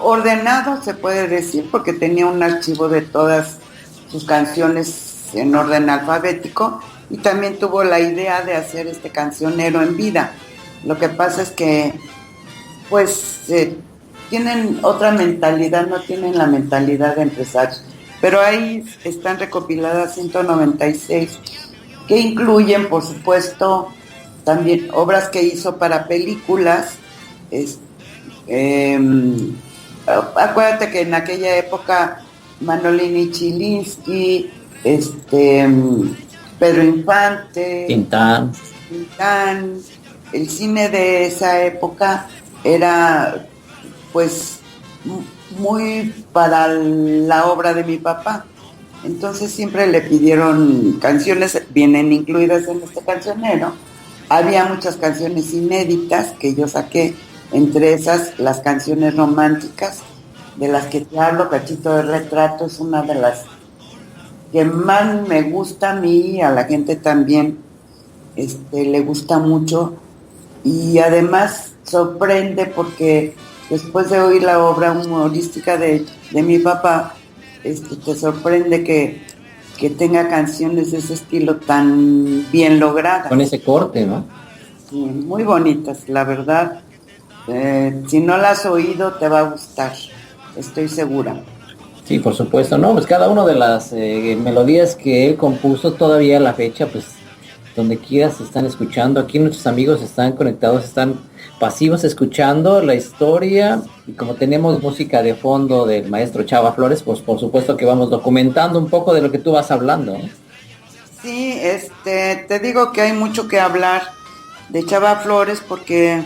ordenado, se puede decir, porque tenía un archivo de todas sus canciones en orden alfabético, y también tuvo la idea de hacer este cancionero en vida. Lo que pasa es que pues tienen otra mentalidad, no tienen la mentalidad de empresarios, pero ahí están recopiladas 196, que incluyen, por supuesto, también obras que hizo para películas. Acuérdate que en aquella época Manolini Chilinsky, Pedro Infante, Tintán, el cine de esa época era pues muy para la obra de mi papá. Entonces siempre le pidieron canciones, vienen incluidas en este cancionero. Había muchas canciones inéditas que yo saqué, entre esas las canciones románticas, de las que te hablo. Cachito de Retrato es una de las que más me gusta a mí, y a la gente también le gusta mucho, y además sorprende porque después de oír la obra humorística de mi papá, te sorprende que tenga canciones de ese estilo tan bien logradas. Con ese corte, ¿no? Sí, muy bonitas, la verdad. Si no la has oído, te va a gustar, estoy segura. Sí, por supuesto, no, pues cada una de las melodías que él compuso todavía a la fecha, pues donde quiera se están escuchando. Aquí nuestros amigos están conectados, están pasivos escuchando la historia, y como tenemos música de fondo del maestro Chava Flores, pues por supuesto que vamos documentando un poco de lo que tú vas hablando, ¿eh? Sí, te digo que hay mucho que hablar de Chava Flores porque,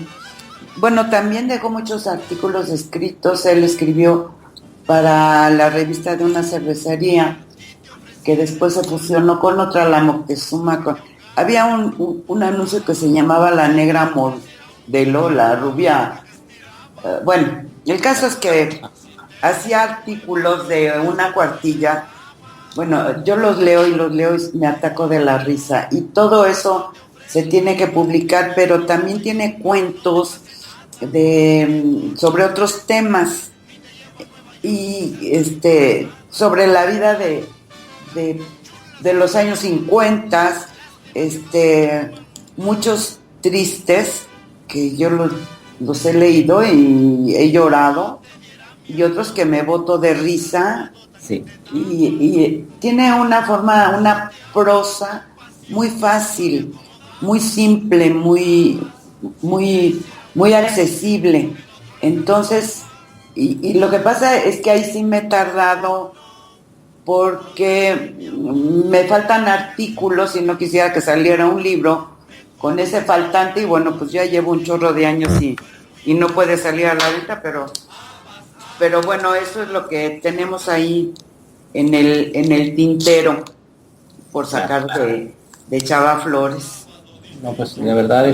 bueno, también dejó muchos artículos escritos. Él escribió para la revista de una cervecería que después se fusionó con otra, la Moctezuma. Había un anuncio que se llamaba La Negra Modelo, la rubia. Bueno, el caso es que hacía artículos de una cuartilla. Bueno, yo los leo y me ataco de la risa. Y todo eso se tiene que publicar, pero también tiene cuentos sobre otros temas. Y sobre la vida de los años 50, muchos tristes que yo los he leído y he llorado, y otros que me boto de risa. Sí. Y tiene una prosa muy fácil, muy simple, muy, muy, muy accesible. Entonces, Y lo que pasa es que ahí sí me he tardado porque me faltan artículos y no quisiera que saliera un libro con ese faltante, y bueno, pues ya llevo un chorro de años y no puede salir a la venta, pero bueno, eso es lo que tenemos ahí en el tintero por sacar de Chava Flores. No, pues la verdad,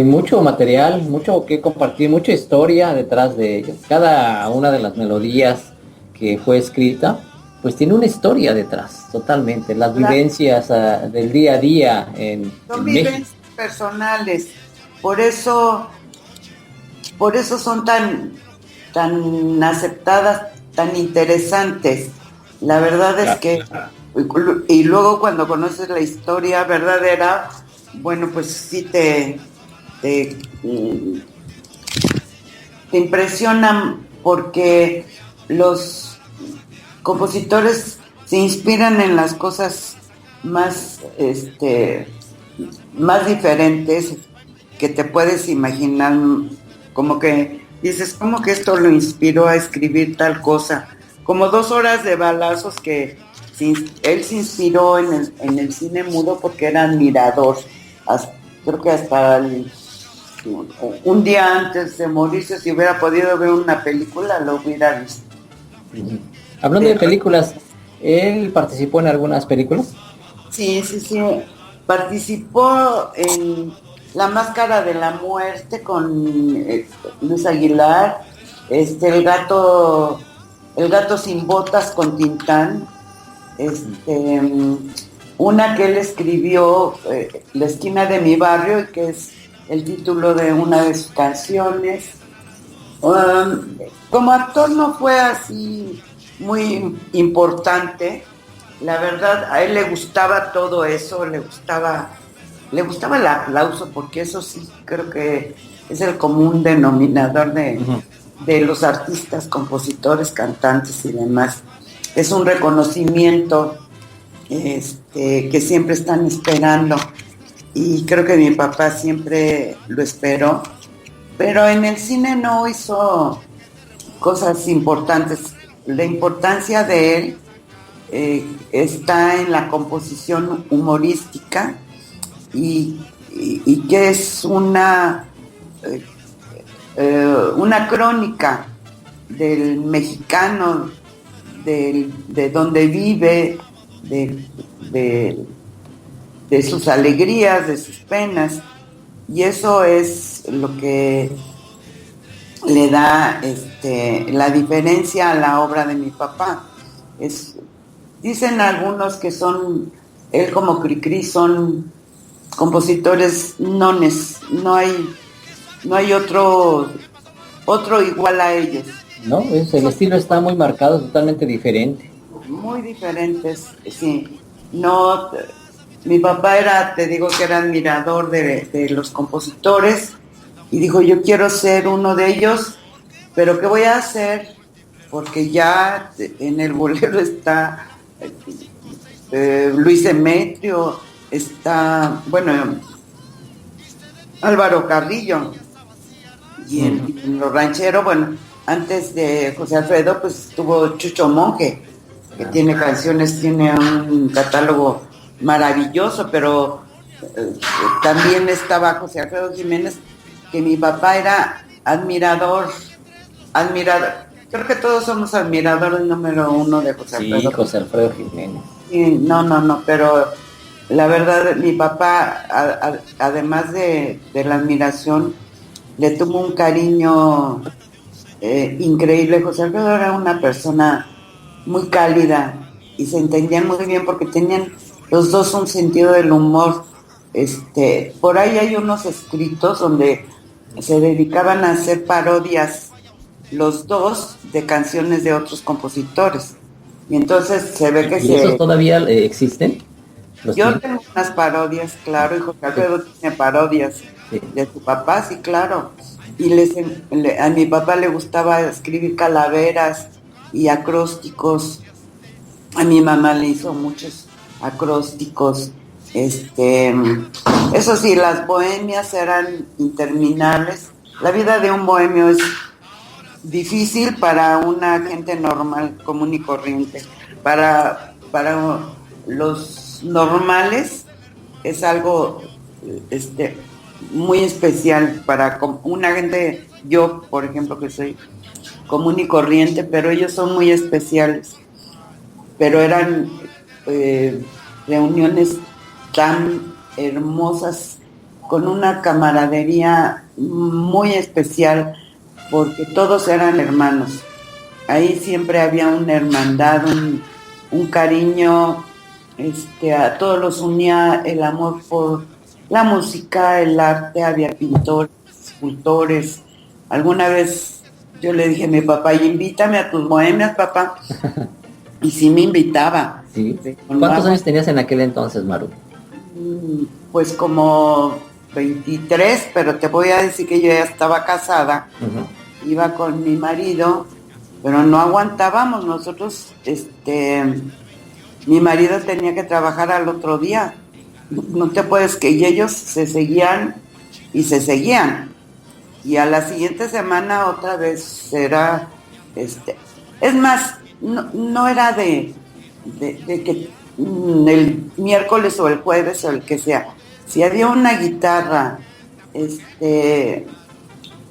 mucho material, mucho que compartir, mucha historia detrás de ellos. Cada una de las melodías que fue escrita, pues tiene una historia detrás, totalmente. Las vivencias del día a día son en vivencias México. personales, por eso son tan aceptadas, tan interesantes. La verdad es que, y luego cuando conoces la historia verdadera, bueno, pues sí te impresionan, porque los compositores se inspiran en las cosas más diferentes que te puedes imaginar, como que dices, ¿cómo que esto lo inspiró a escribir tal cosa? Como 2 horas de balazos, que él se inspiró en el cine mudo porque era admirador. Creo que hasta un día antes de morirse, si hubiera podido ver una película, lo hubiera visto. Hablando de películas, ¿él participó en algunas películas? Sí. Participó en La Máscara de la Muerte con Luis Aguilar, el gato sin botas con Tintán, una que él escribió, La esquina de mi barrio, y que es el título de una de sus canciones. Como actor no fue así muy importante, la verdad. A él le gustaba todo eso, le gustaba el aplauso, porque eso sí creo que es el común denominador de los artistas, compositores, cantantes y demás. Es un reconocimiento que siempre están esperando, y creo que mi papá siempre lo esperó, pero en el cine no hizo cosas importantes. La importancia de él está en la composición humorística, y que es una crónica del mexicano, de donde vive, de sus alegrías, de sus penas, y eso es lo que le da la diferencia a la obra de mi papá. Dicen algunos que él como Cricri son compositores nones, no hay otro igual a ellos. No, el estilo está muy marcado, totalmente diferente. Muy diferentes, sí. No, mi papá te digo que era admirador de los compositores, y dijo, yo quiero ser uno de ellos, pero ¿qué voy a hacer? Porque ya en el bolero está Luis Demetrio, está, bueno, Álvaro Carrillo, y en los rancheros, bueno, antes de José Alfredo, pues estuvo Chucho Monje, que tiene canciones, tiene un catálogo maravilloso, pero también estaba José Alfredo Jiménez, que mi papá era admirador, creo que todos somos admiradores número 1 de José Alfredo. Sí, José Alfredo Jiménez. Sí, no, pero la verdad, mi papá, además de la admiración, le tuvo un cariño increíble. José Alfredo era una persona muy cálida y se entendían muy bien porque tenían los dos un sentido del humor. Por ahí hay unos escritos donde se dedicaban a hacer parodias los dos de canciones de otros compositores, y entonces se ve que ¿Y esos todavía existen? Yo tengo unas parodias, claro, y José Alfredo tiene parodias de su papá, sí, claro, y a mi papá le gustaba escribir calaveras y acrósticos. A mi mamá le hizo muchos acrósticos. Eso sí, las bohemias eran interminables. La vida de un bohemio difícil para una gente normal, común y corriente. Para los normales es algo muy especial. Para una gente, yo por ejemplo que soy común y corriente, pero ellos son muy especiales. Pero eran reuniones tan hermosas, con una camaradería muy especial, porque todos eran hermanos. Ahí siempre había una hermandad, un cariño, a todos los unía el amor por la música, el arte. Había pintores, escultores. Alguna vez yo le dije a mi papá, invítame a tus bohemias, papá. Y sí me invitaba. ¿Sí? ¿Cuántos años tenías en aquel entonces, Maru? Pues como 23, pero te voy a decir que yo ya estaba casada. Uh-huh. Iba con mi marido, pero no aguantábamos. Nosotros, mi marido tenía que trabajar al otro día. No te puedes que... Y ellos se seguían y se seguían. Y a la siguiente semana otra vez era... Es más, no era de que el miércoles o el jueves o el que sea. Si había una guitarra,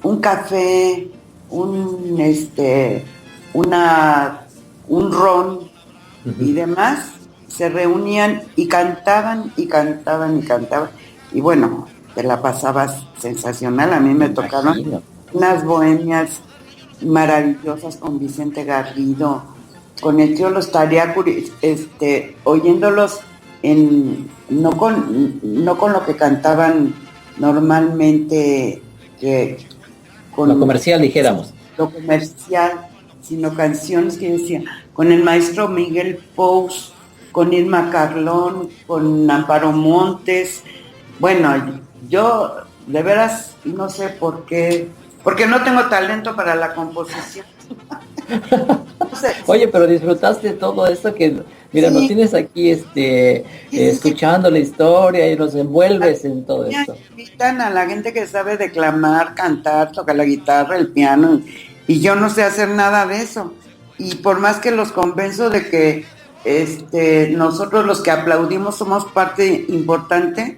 un café, un ron, uh-huh, y demás, se reunían y cantaban y cantaban y cantaban. Y bueno, te la pasabas sensacional. A mí me tocaron unas bohemias maravillosas con Vicente Garrido, con el tío Los Tariacuri, oyéndolos no con lo que cantaban normalmente, con lo comercial, dijéramos. Lo comercial, sino canciones que decían, con el maestro Miguel Pous, con Irma Carlón, con Amparo Montes. Bueno, yo de veras no sé por qué, porque no tengo talento para la composición. No sé. Oye, pero disfrutaste todo esto que, mira, sí, nos tienes aquí escuchando la historia y nos envuelves en todo esto. Invitan a la gente que sabe declamar, cantar, tocar la guitarra, el piano, y yo no sé hacer nada de eso. Y por más que los convenzo de que nosotros los que aplaudimos somos parte importante,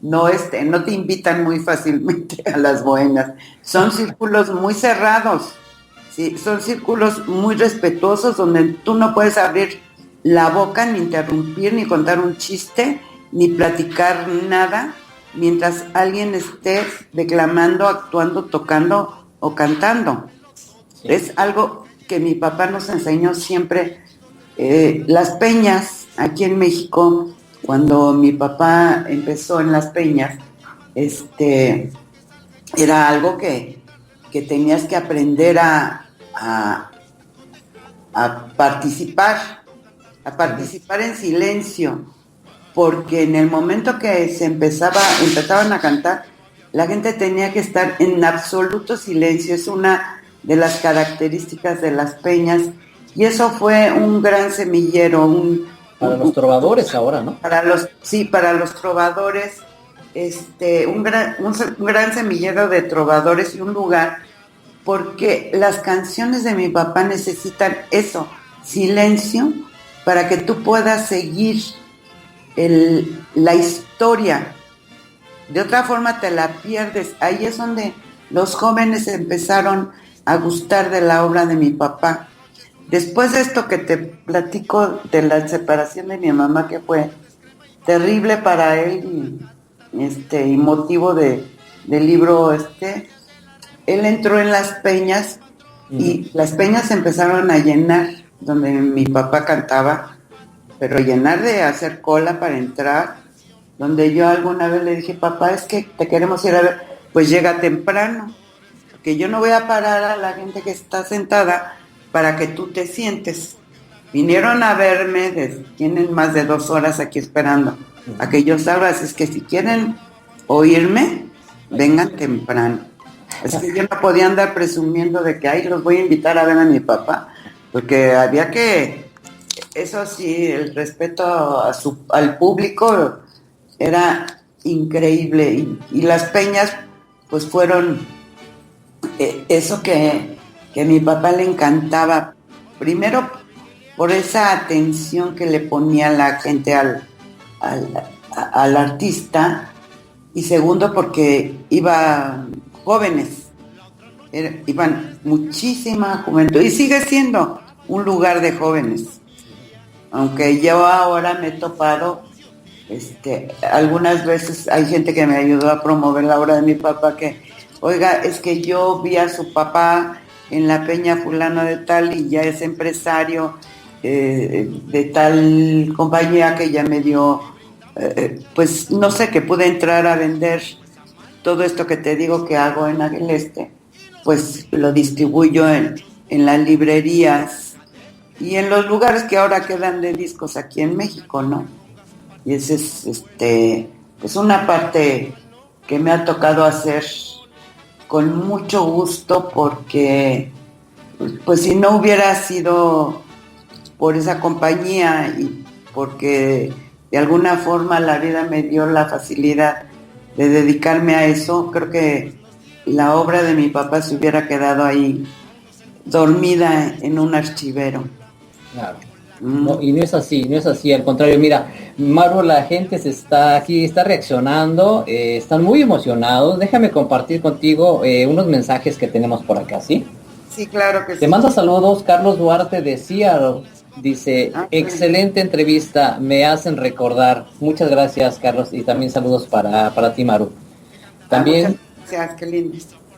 no te invitan muy fácilmente a las bohemias. Son círculos muy cerrados. Sí, son círculos muy respetuosos donde tú no puedes abrir la boca, ni interrumpir, ni contar un chiste, ni platicar nada, mientras alguien esté declamando, actuando, tocando o cantando. Sí. Es algo que mi papá nos enseñó siempre. Las peñas, aquí en México, cuando mi papá empezó en las peñas, era algo que tenías que aprender a participar en silencio, porque en el momento que empezaban a cantar, la gente tenía que estar en absoluto silencio. Es una de las características de las peñas, y eso fue un gran semillero, para los trovadores ahora, ¿no? Para los trovadores, un gran semillero de trovadores y un lugar, porque las canciones de mi papá necesitan eso, silencio, para que tú puedas seguir la historia. De otra forma te la pierdes. Ahí es donde los jóvenes empezaron a gustar de la obra de mi papá. Después de esto que te platico de la separación de mi mamá, que fue terrible para él y motivo del libro él entró en las peñas y las peñas empezaron a llenar donde mi papá cantaba, pero llenar de hacer cola para entrar, donde yo alguna vez le dije, papá, es que te queremos ir a ver, pues llega temprano, porque yo no voy a parar a la gente que está sentada para que tú te sientes. Vinieron a verme, tienen más de 2 horas aquí esperando a que yo salga, así es que si quieren oírme, vengan temprano. Es que yo no podía andar presumiendo de que, los voy a invitar a ver a mi papá, porque había que, eso sí, el respeto al público era increíble, y las peñas pues fueron eso que a mi papá le encantaba, primero por esa atención que le ponía la gente al artista, y segundo porque iban jóvenes, iban muchísima juventud, y sigue siendo un lugar de jóvenes, aunque yo ahora me he topado, algunas veces hay gente que me ayudó a promover la obra de mi papá, que, oiga, es que yo vi a su papá en la peña fulano de tal y ya es empresario de tal compañía que ya me dio, pues no sé, que pude entrar a vender todo esto que te digo que hago en Ángel Este, pues lo distribuyo en las librerías y en los lugares que ahora quedan de discos aquí en México, ¿no? Y ese es pues una parte que me ha tocado hacer con mucho gusto, porque pues si no hubiera sido por esa compañía y porque de alguna forma la vida me dio la facilidad de dedicarme a eso, creo que la obra de mi papá se hubiera quedado ahí dormida en un archivero. Claro. No, y no es así, al contrario, mira, Maru, la gente está reaccionando, están muy emocionados. Déjame compartir contigo unos mensajes que tenemos por acá, ¿sí? Sí, claro que sí. Te manda saludos Carlos Duarte de Seattle, dice, excelente entrevista, me hacen recordar. Muchas gracias, Carlos, y también saludos para ti, Maru. También, gracias, qué lindo.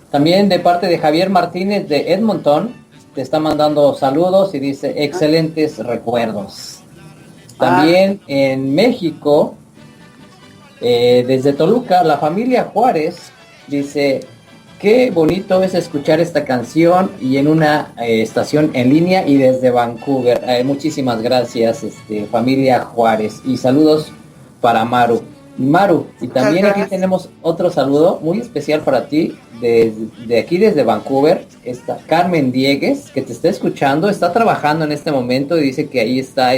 También de parte de Javier Martínez de Edmonton, te está mandando saludos y dice excelentes recuerdos. También en México, desde Toluca, la familia Juárez dice, qué bonito es escuchar esta canción y en una estación en línea y desde Vancouver. Muchísimas gracias, familia Juárez, y saludos para Maru. Y también aquí tenemos otro saludo muy especial para ti, de aquí desde Vancouver, está Carmen Diegues, que te está escuchando, está trabajando en este momento y dice que ahí está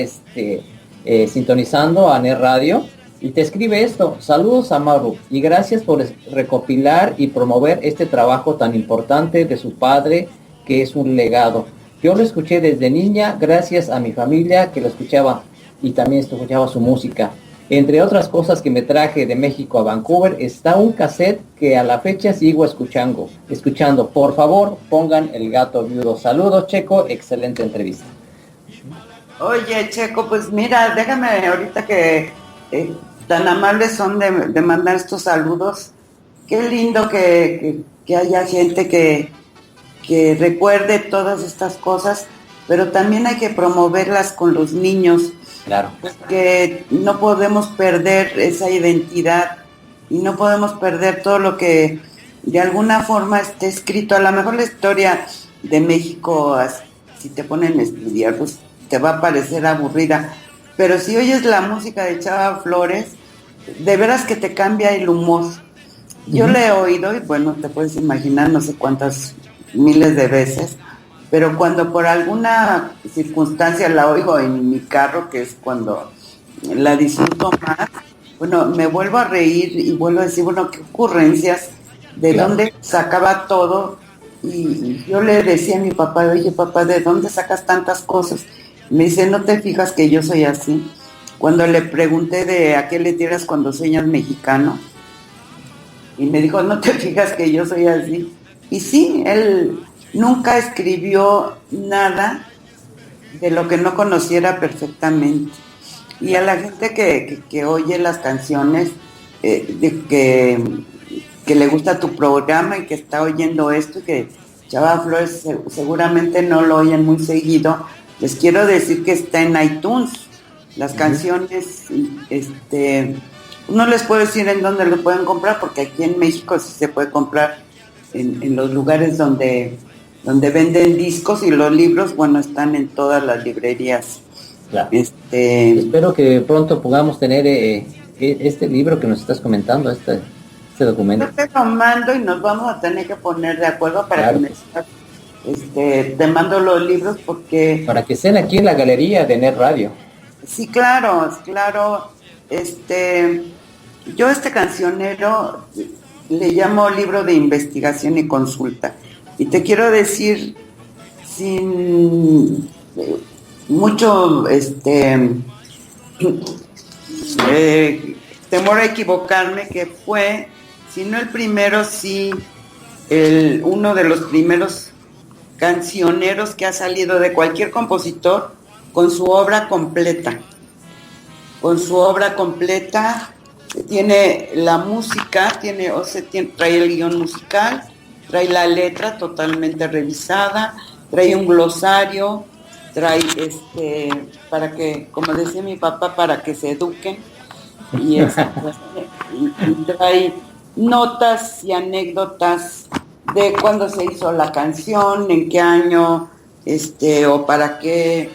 sintonizando a NET Radio, y te escribe esto: saludos a Maru y gracias por recopilar y promover este trabajo tan importante de su padre, que es un legado. Yo lo escuché desde niña gracias a mi familia que lo escuchaba y también escuchaba su música. Entre otras cosas que me traje de México a Vancouver está un cassette que a la fecha sigo escuchando. Por favor, pongan El Gato Viudo. Saludos, Checo, excelente entrevista. Oye, Checo, pues mira, déjame ahorita que tan amables son de mandar estos saludos. Qué lindo que haya gente que recuerde todas estas cosas, pero también hay que promoverlas con los niños. Claro. Porque no podemos perder esa identidad y no podemos perder todo lo que de alguna forma esté escrito. A lo mejor la historia de México, si te ponen a estudiar, pues te va a parecer aburrida. Pero si oyes la música de Chava Flores, de veras que te cambia el humor. Yo le he oído y bueno, te puedes imaginar no sé cuántas miles de veces. Pero cuando por alguna circunstancia la oigo en mi carro, que es cuando la disfruto más, bueno, me vuelvo a reír y vuelvo a decir, bueno, qué ocurrencias, de dónde sacaba todo. Y yo le decía a mi papá, oye papá, ¿de dónde sacas tantas cosas? Me dice, ¿no te fijas que yo soy así? Cuando le pregunté de a qué le tiras cuando sueñas mexicano, y me dijo, ¿no te fijas que yo soy así? Y sí, él nunca escribió nada de lo que no conociera perfectamente. Y a la gente que oye las canciones, que le gusta tu programa y que está oyendo esto, y que Chava Flores seguramente no lo oyen muy seguido, les quiero decir que está en iTunes. Las canciones, no les puedo decir en dónde lo pueden comprar, porque aquí en México sí se puede comprar en los lugares donde venden discos, y los libros, bueno, están en todas las librerías. Claro. Espero que pronto podamos tener este libro que nos estás comentando, este documento. Yo te lo mando y nos vamos a tener que poner de acuerdo para que te mando los libros, porque para que estén aquí en la galería de NET Radio. Sí, claro. Yo cancionero le llamo libro de investigación y consulta. Y te quiero decir, sin mucho temor a equivocarme, que fue, si no el primero, sí uno de los primeros cancioneros que ha salido de cualquier compositor con su obra completa. Tiene la música, trae el guión musical, trae la letra totalmente revisada, trae un glosario, trae para que, como decía mi papá, para que se eduquen, y trae notas y anécdotas de cuándo se hizo la canción, en qué año, o para qué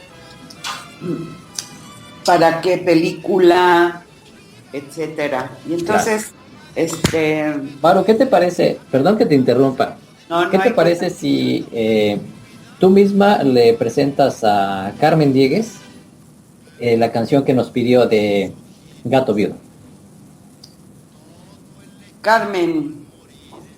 película, etcétera. Y entonces, Maru, ¿qué te parece? Perdón que te interrumpa. ¿Qué te parece si tú misma le presentas a Carmen Diegues la canción que nos pidió de Gato Viudo? Carmen,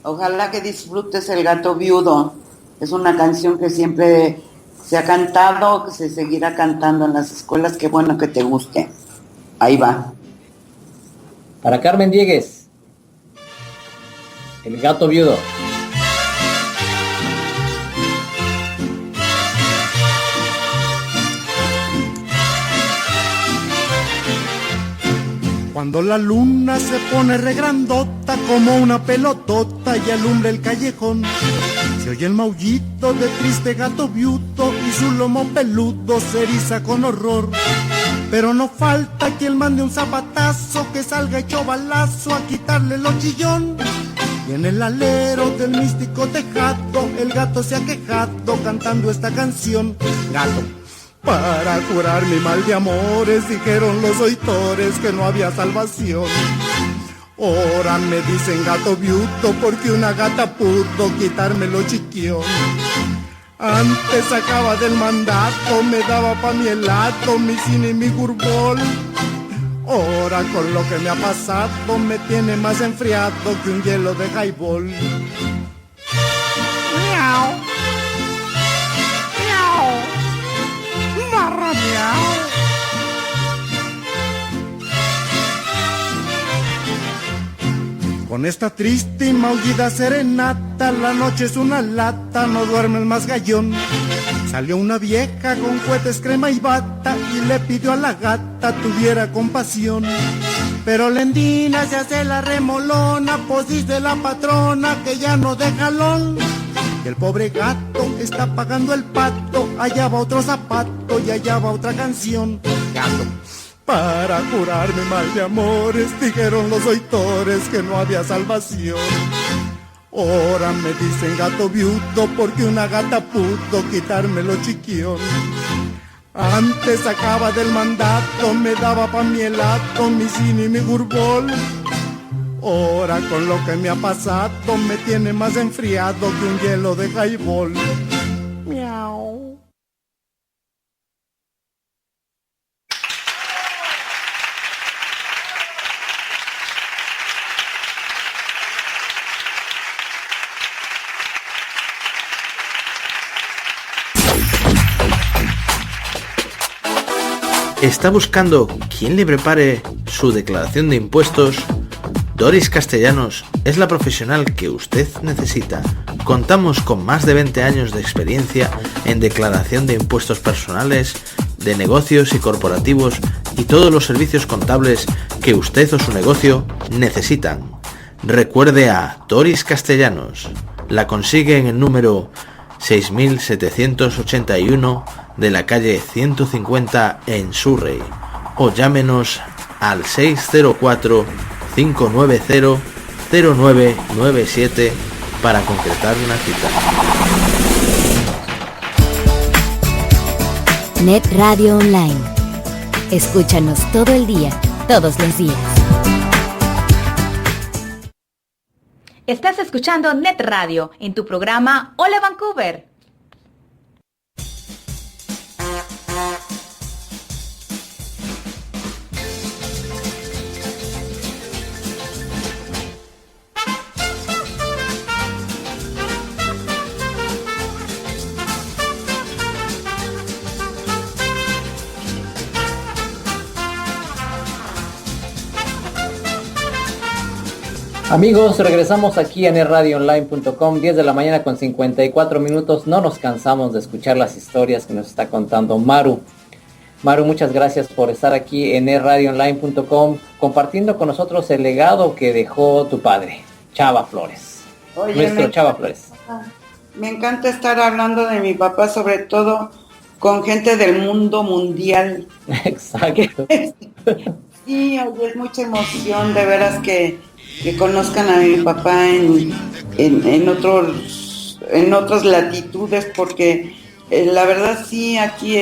ojalá que disfrutes El Gato Viudo. Es una canción que siempre se ha cantado, que se seguirá cantando en las escuelas. Qué bueno que te guste. Ahí va. Para Carmen Diegues, El Gato Viudo. Cuando la luna se pone regrandota como una pelotota y alumbra el callejón, se oye el maullito de triste gato viudo y su lomo peludo se eriza con horror. Pero no falta quien mande un zapatazo que salga hecho balazo a quitarle lo chillón. Y en el alero del místico tejado el gato se ha quejado cantando esta canción. Gato, para curar mi mal de amores, dijeron los oitores que no había salvación. Ahora me dicen gato viudo porque una gata pudo quitarme lo chiquión. Antes sacaba del mandato, me daba pa' mi helado, mi cine y mi gurbol. Ahora con lo que me ha pasado me tiene más enfriado que un hielo de highball. Miau, miau, barra miau. Con esta triste y maullida serenata, la noche es una lata, no duerme el más gallón. Salió una vieja con cohetes, crema y bata y le pidió a la gata tuviera compasión. Pero Lendina se hace la remolona, pues dice la patrona que ya no de jalón. Y el pobre gato está pagando el pato, allá va otro zapato y allá va otra canción. Gato, para curar mi mal de amores, dijeron los oitores que no había salvación. Ahora me dicen gato viudo porque una gata pudo quitarme lo chiquión. Antes sacaba del mandato, me daba pa' mi helado, mi cine y mi gurbol. Ahora con lo que me ha pasado me tiene más enfriado que un hielo de highball. Miau. ¿Está buscando quién le prepare su declaración de impuestos? Doris Castellanos es la profesional que usted necesita. Contamos con más de 20 años de experiencia en declaración de impuestos personales, de negocios y corporativos y todos los servicios contables que usted o su negocio necesitan. Recuerde a Doris Castellanos. La consigue en el número 6781 de la calle 150 en Surrey, o llámenos al 604-590-0997 para concretar una cita. Net Radio Online. Escúchanos todo el día, todos los días. Estás escuchando Net Radio en tu programa Hola Vancouver. Amigos, regresamos aquí en radioonline.com, 10 de la mañana con 54 minutos. No nos cansamos de escuchar las historias que nos está contando Maru. Maru, muchas gracias por estar aquí en radioonline.com compartiendo con nosotros el legado que dejó tu padre, Chava Flores. Oye, nuestro Chava Flores. Me encanta estar hablando de mi papá, sobre todo con gente del mundo mundial. Exacto. Sí, oye, es mucha emoción de veras que conozcan a mi papá en otras latitudes, porque la verdad sí, aquí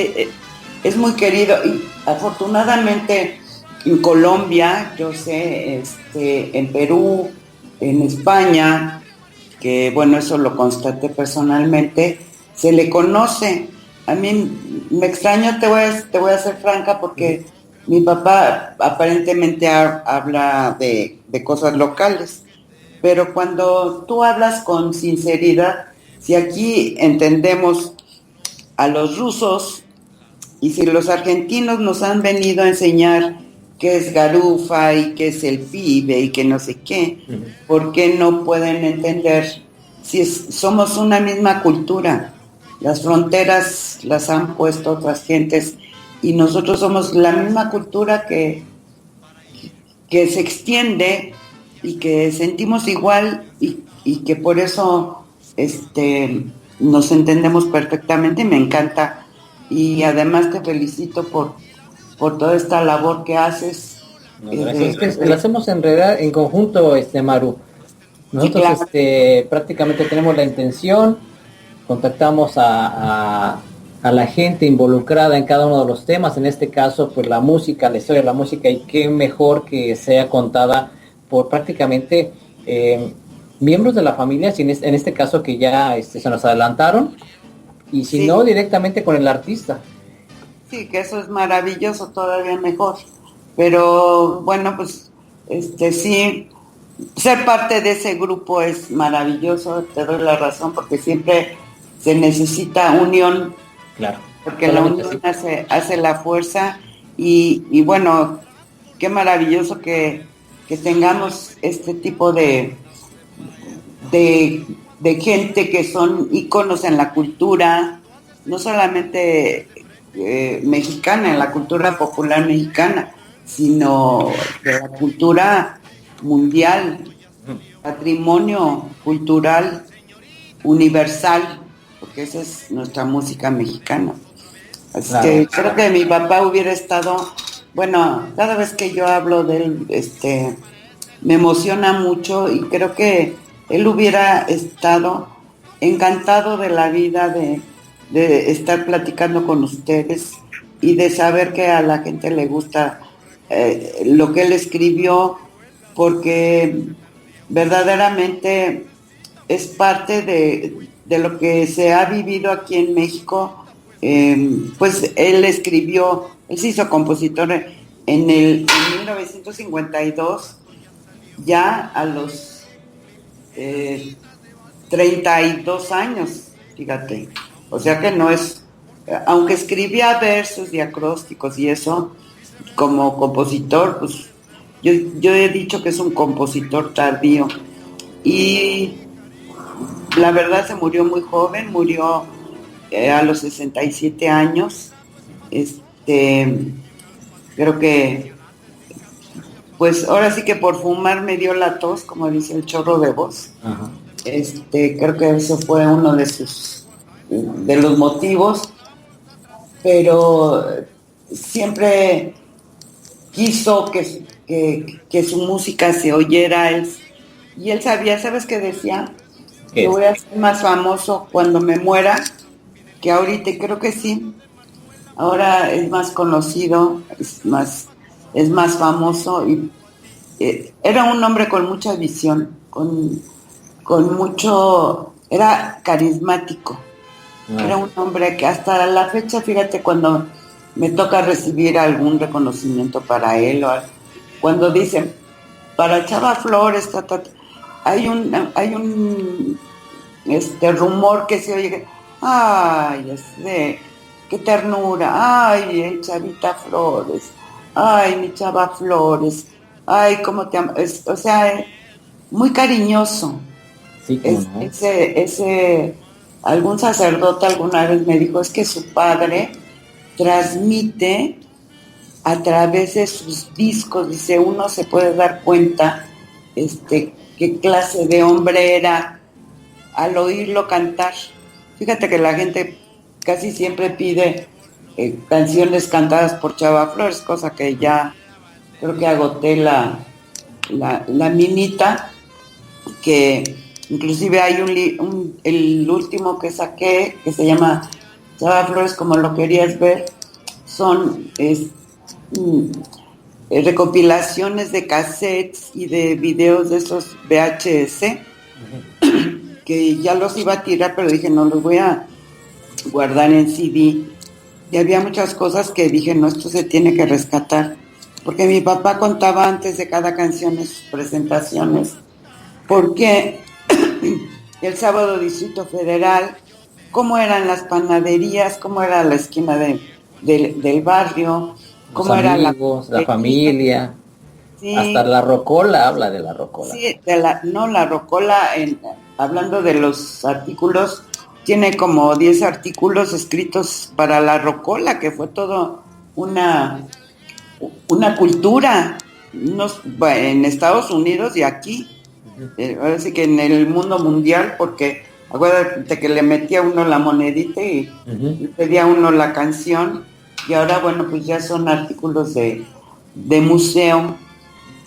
es muy querido, y afortunadamente en Colombia, yo sé, en Perú, en España, que bueno, eso lo constaté personalmente, se le conoce. A mí me extraño, te voy a ser franca, porque mi papá aparentemente habla de cosas locales, pero cuando tú hablas con sinceridad, si aquí entendemos a los rusos y si los argentinos nos han venido a enseñar qué es garufa y qué es el pibe y que no sé qué, ¿por qué no pueden entender si somos una misma cultura? Las fronteras las han puesto otras gentes y nosotros somos la misma cultura que se extiende y que sentimos igual y que por eso nos entendemos perfectamente, y me encanta. Y además te felicito por toda esta labor que haces. No, gracias. Es que la hacemos en conjunto, Maru. Nosotros sí, claro. Prácticamente tenemos la intención, contactamos a la gente involucrada en cada uno de los temas, en este caso pues la música, la historia de la música, y qué mejor que sea contada por prácticamente miembros de la familia, en este caso que ya se nos adelantaron, y si no, directamente con el artista. Sí, que eso es maravilloso, todavía mejor. Pero bueno, pues sí, ser parte de ese grupo es maravilloso, te doy la razón, porque siempre se necesita unión. Claro. Porque la unión hace la fuerza y bueno, qué maravilloso que tengamos este tipo de gente que son íconos en la cultura, no solamente mexicana, en la cultura popular mexicana, sino de la cultura mundial, patrimonio cultural universal, porque esa es nuestra música mexicana. Así claro, que creo que mi papá hubiera estado, bueno, cada vez que yo hablo de él, me emociona mucho, y creo que él hubiera estado encantado de la vida de estar platicando con ustedes y de saber que a la gente le gusta lo que él escribió, porque verdaderamente es parte de lo que se ha vivido aquí en México. Pues él se hizo compositor en 1952, ya a los 32 años, fíjate. O sea que no es, aunque escribía versos y acrósticos y eso, como compositor, pues yo he dicho que es un compositor tardío. Y la verdad se murió muy joven, murió a los 67 años. Creo que, pues ahora sí que por fumar me dio la tos, como dice el chorro de voz. Ajá. Creo que eso fue uno de los motivos, pero siempre quiso que su música se oyera, y él sabía, ¿sabes qué decía? Que voy a ser más famoso cuando me muera que ahorita, y creo que sí. Ahora es más conocido, es más famoso, y era un hombre con mucha visión, con mucho, era carismático. Era un hombre que hasta la fecha, fíjate, cuando me toca recibir algún reconocimiento para él, o cuando dicen para Chava Flores, hay un rumor que se oye, ay, qué ternura, ay, el Chavita Flores, ay, mi Chava Flores, ay, cómo te amo. O sea, muy cariñoso. Sí, ¿no? Algún sacerdote alguna vez me dijo, es que su padre transmite a través de sus discos, dice, uno se puede dar cuenta qué clase de hombre era al oírlo cantar. Fíjate que la gente casi siempre pide canciones cantadas por Chava Flores, cosa que ya creo que agoté la minita, que inclusive hay el último que saqué, que se llama Chava Flores como lo querías ver, son recopilaciones de cassettes y de videos de esos VHS, que ya los iba a tirar, pero dije, no, los voy a guardar en CD. Y había muchas cosas que dije, no, esto se tiene que rescatar. Porque mi papá contaba antes de cada canción en sus presentaciones, porque el sábado Distrito Federal, cómo eran las panaderías, cómo era la esquina del barrio, cómo los era amigos, la familia. Sí. Hasta la rocola habla de la rocola. Sí, la rocola, hablando de los artículos, tiene como 10 artículos escritos para la rocola, que fue todo una cultura en Estados Unidos y aquí. Ahora sí que en el mundo mundial, porque acuérdate que le metía uno la monedita y pedía uno la canción, y ahora, bueno, pues ya son artículos de museo.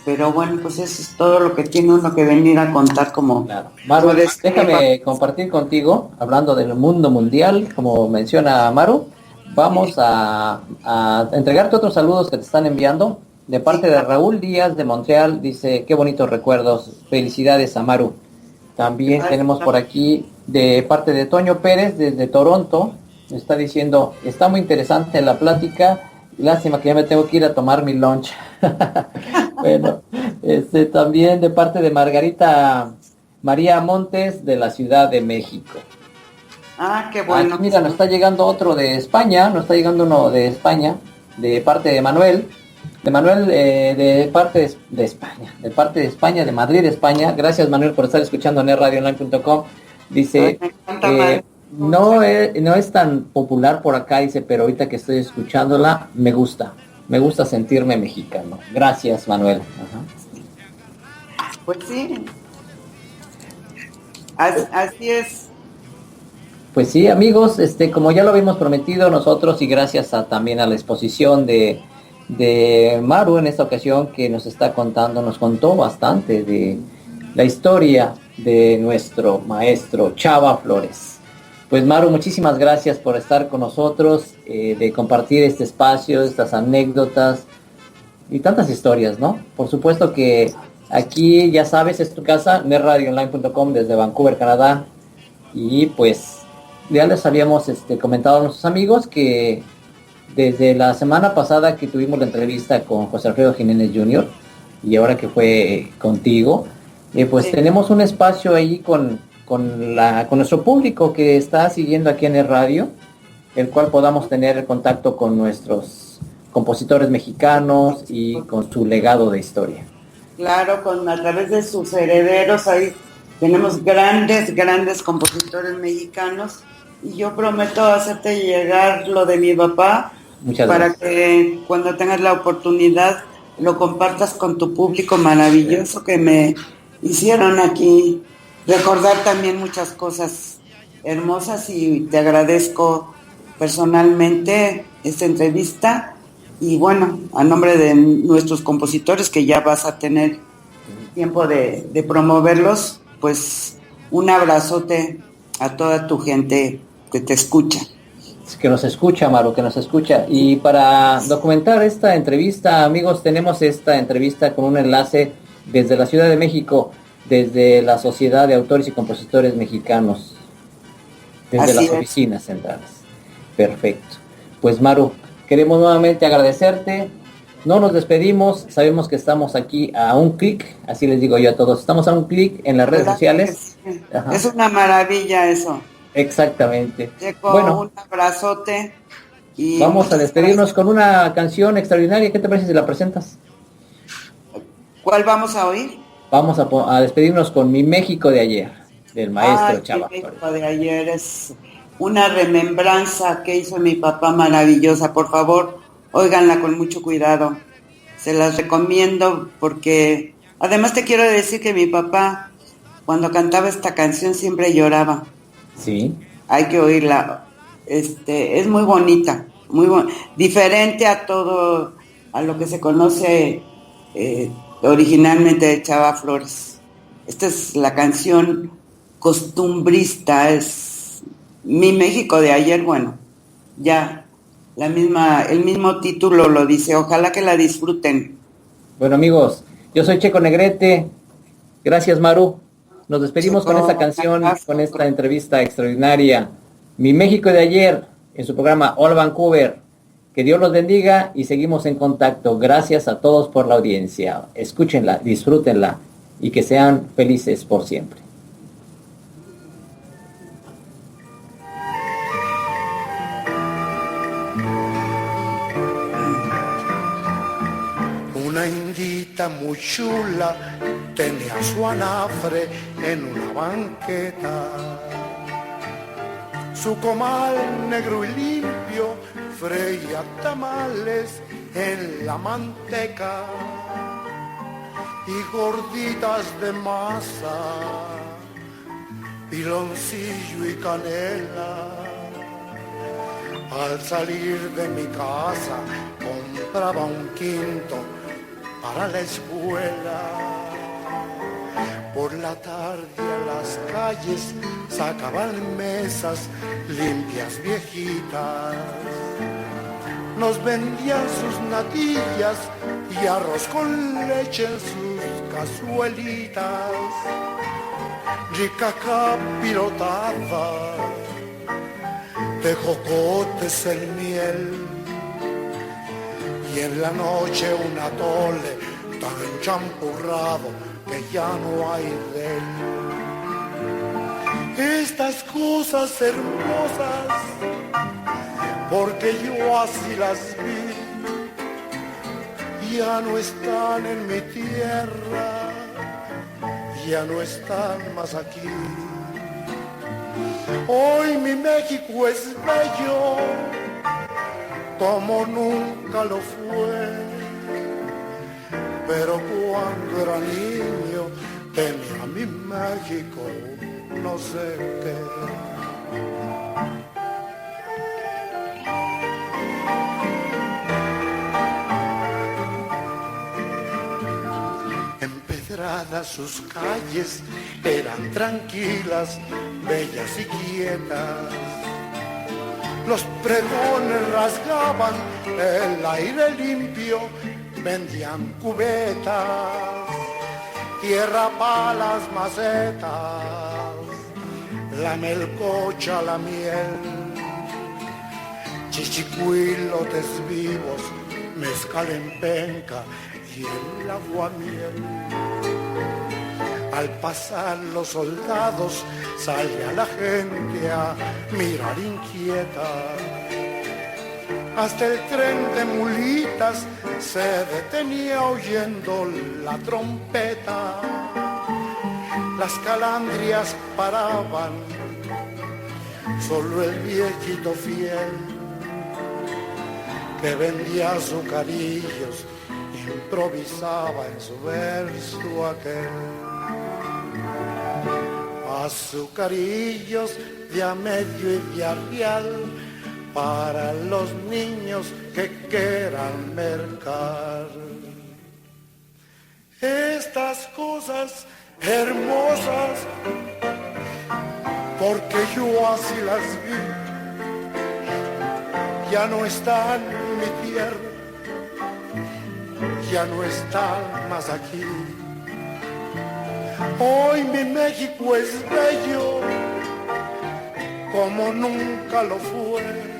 Pero bueno, pues eso es todo lo que tiene uno que venir a contar como... Claro. Maru, déjame compartir contigo, hablando del mundo mundial, como menciona Maru, vamos a entregarte otros saludos que te están enviando. De parte de Raúl Díaz de Montreal, dice, qué bonitos recuerdos, felicidades a Maru. También tenemos por aquí, de parte de Toño Pérez, desde Toronto, está diciendo, está muy interesante la plática, lástima que ya me tengo que ir a tomar mi lunch. Bueno, también de parte de Margarita María Montes de la Ciudad de México. Ah, qué bueno. Aquí, mira, nos está llegando otro de España, de parte de Manuel. De parte de España, de Madrid, España. Gracias, Manuel, por estar escuchando en radioonline.com. Dice, no es tan popular por acá, dice, pero ahorita que estoy escuchándola, me gusta sentirme mexicano. Gracias, Manuel. Ajá. Pues sí, así es. Pues sí, amigos, como ya lo habíamos prometido nosotros, y gracias también a la exposición de Maru en esta ocasión, que nos contó bastante de la historia de nuestro maestro Chava Flores. Pues Maru, muchísimas gracias por estar con nosotros, de compartir este espacio, estas anécdotas y tantas historias, ¿no? Por supuesto que aquí, ya sabes, es tu casa, netradioonline.com desde Vancouver, Canadá, y pues ya les habíamos comentado a nuestros amigos que desde la semana pasada que tuvimos la entrevista con José Alfredo Jiménez Jr. y ahora que fue contigo, pues sí, tenemos un espacio ahí con nuestro público que está siguiendo aquí en el radio, el cual podamos tener el contacto con nuestros compositores mexicanos y con su legado de historia. Claro, a través de sus herederos ahí tenemos grandes compositores mexicanos, y yo prometo hacerte llegar lo de mi papá. Muchas gracias. Para que cuando tengas la oportunidad lo compartas con tu público maravilloso, que me hicieron aquí recordar también muchas cosas hermosas, y te agradezco personalmente esta entrevista, y bueno, a nombre de nuestros compositores, que ya vas a tener tiempo de promoverlos, pues un abrazote a toda tu gente que te escucha. Que nos escucha, Maru, que nos escucha. Y para documentar esta entrevista, amigos, tenemos esta entrevista con un enlace desde la Ciudad de México, desde la Sociedad de Autores y Compositores Mexicanos, desde las oficinas centrales. Perfecto. Pues Maru, queremos nuevamente agradecerte. No nos despedimos, sabemos que estamos aquí a un clic, así les digo yo a todos, estamos a un clic en las redes sociales. Ajá. Es una maravilla eso. Exactamente. Bueno, un abrazote. Y vamos a despedirnos con una canción extraordinaria. ¿Qué te parece si la presentas? ¿Cuál vamos a oír? Vamos a despedirnos con Mi México de ayer, del maestro Chava Mi Flores. México de ayer es una remembranza que hizo mi papá maravillosa. Por favor, óiganla con mucho cuidado. Se las recomiendo porque además te quiero decir que mi papá cuando cantaba esta canción siempre lloraba. Sí. Hay que oírla. Es muy bonita, diferente a todo a lo que se conoce originalmente de Chava Flores. Esta es la canción costumbrista, es Mi México de ayer, bueno, ya el mismo título lo dice, ojalá que la disfruten. Bueno, amigos, yo soy Checo Negrete. Gracias, Maru. Nos despedimos Checo, con esta canción, gracias. con esta entrevista extraordinaria. Mi México de ayer, en su programa Hola Vancouver. Que Dios los bendiga y seguimos en contacto. Gracias a todos por la audiencia. Escúchenla, disfrútenla y que sean felices por siempre. Una indita muy chula tenía su anafre en una banqueta. Su comal negro y limpio freía tamales en la manteca y gorditas de masa, piloncillo y canela. Al salir de mi casa compraba un quinto para la escuela. Por la tarde a las calles sacaban mesas limpias viejitas. Nos vendían sus natillas y arroz con leche en sus cazuelitas. Rica capirotada de jocotes en miel. Y en la noche un atole tan champurrado que ya no hay de él. Estas cosas hermosas, porque yo así las vi, ya no están en mi tierra, ya no están más aquí. Hoy mi México es bello, como nunca lo fue. Pero cuando era niño tenía mi México, no sé qué. Empedradas sus calles eran tranquilas, bellas y quietas. Los pregones rasgaban el aire limpio, vendían cubetas, tierra para las macetas, la melcocha, la miel, chichicuilotes vivos, mezcal en penca y el aguamiel. Al pasar los soldados salía la gente a mirar inquieta. Hasta el tren de mulitas se detenía oyendo la trompeta. Las calandrias paraban, solo el viejito fiel que vendía azucarillos improvisaba en su verso aquel. Azucarillos de a medio y de a real para los niños que quieran mercar. Estas cosas hermosas, porque yo así las vi, ya no están en mi tierra, ya no están más aquí. Hoy mi México es bello, como nunca lo fue.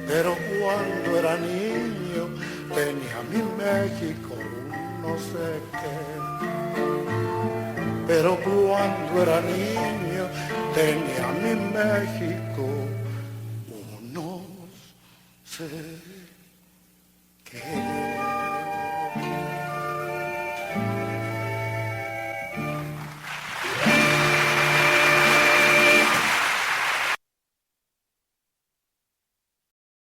Pero cuando era niño tenía mi México, no sé qué. Pero cuando era niño tenía mi México, no sé qué.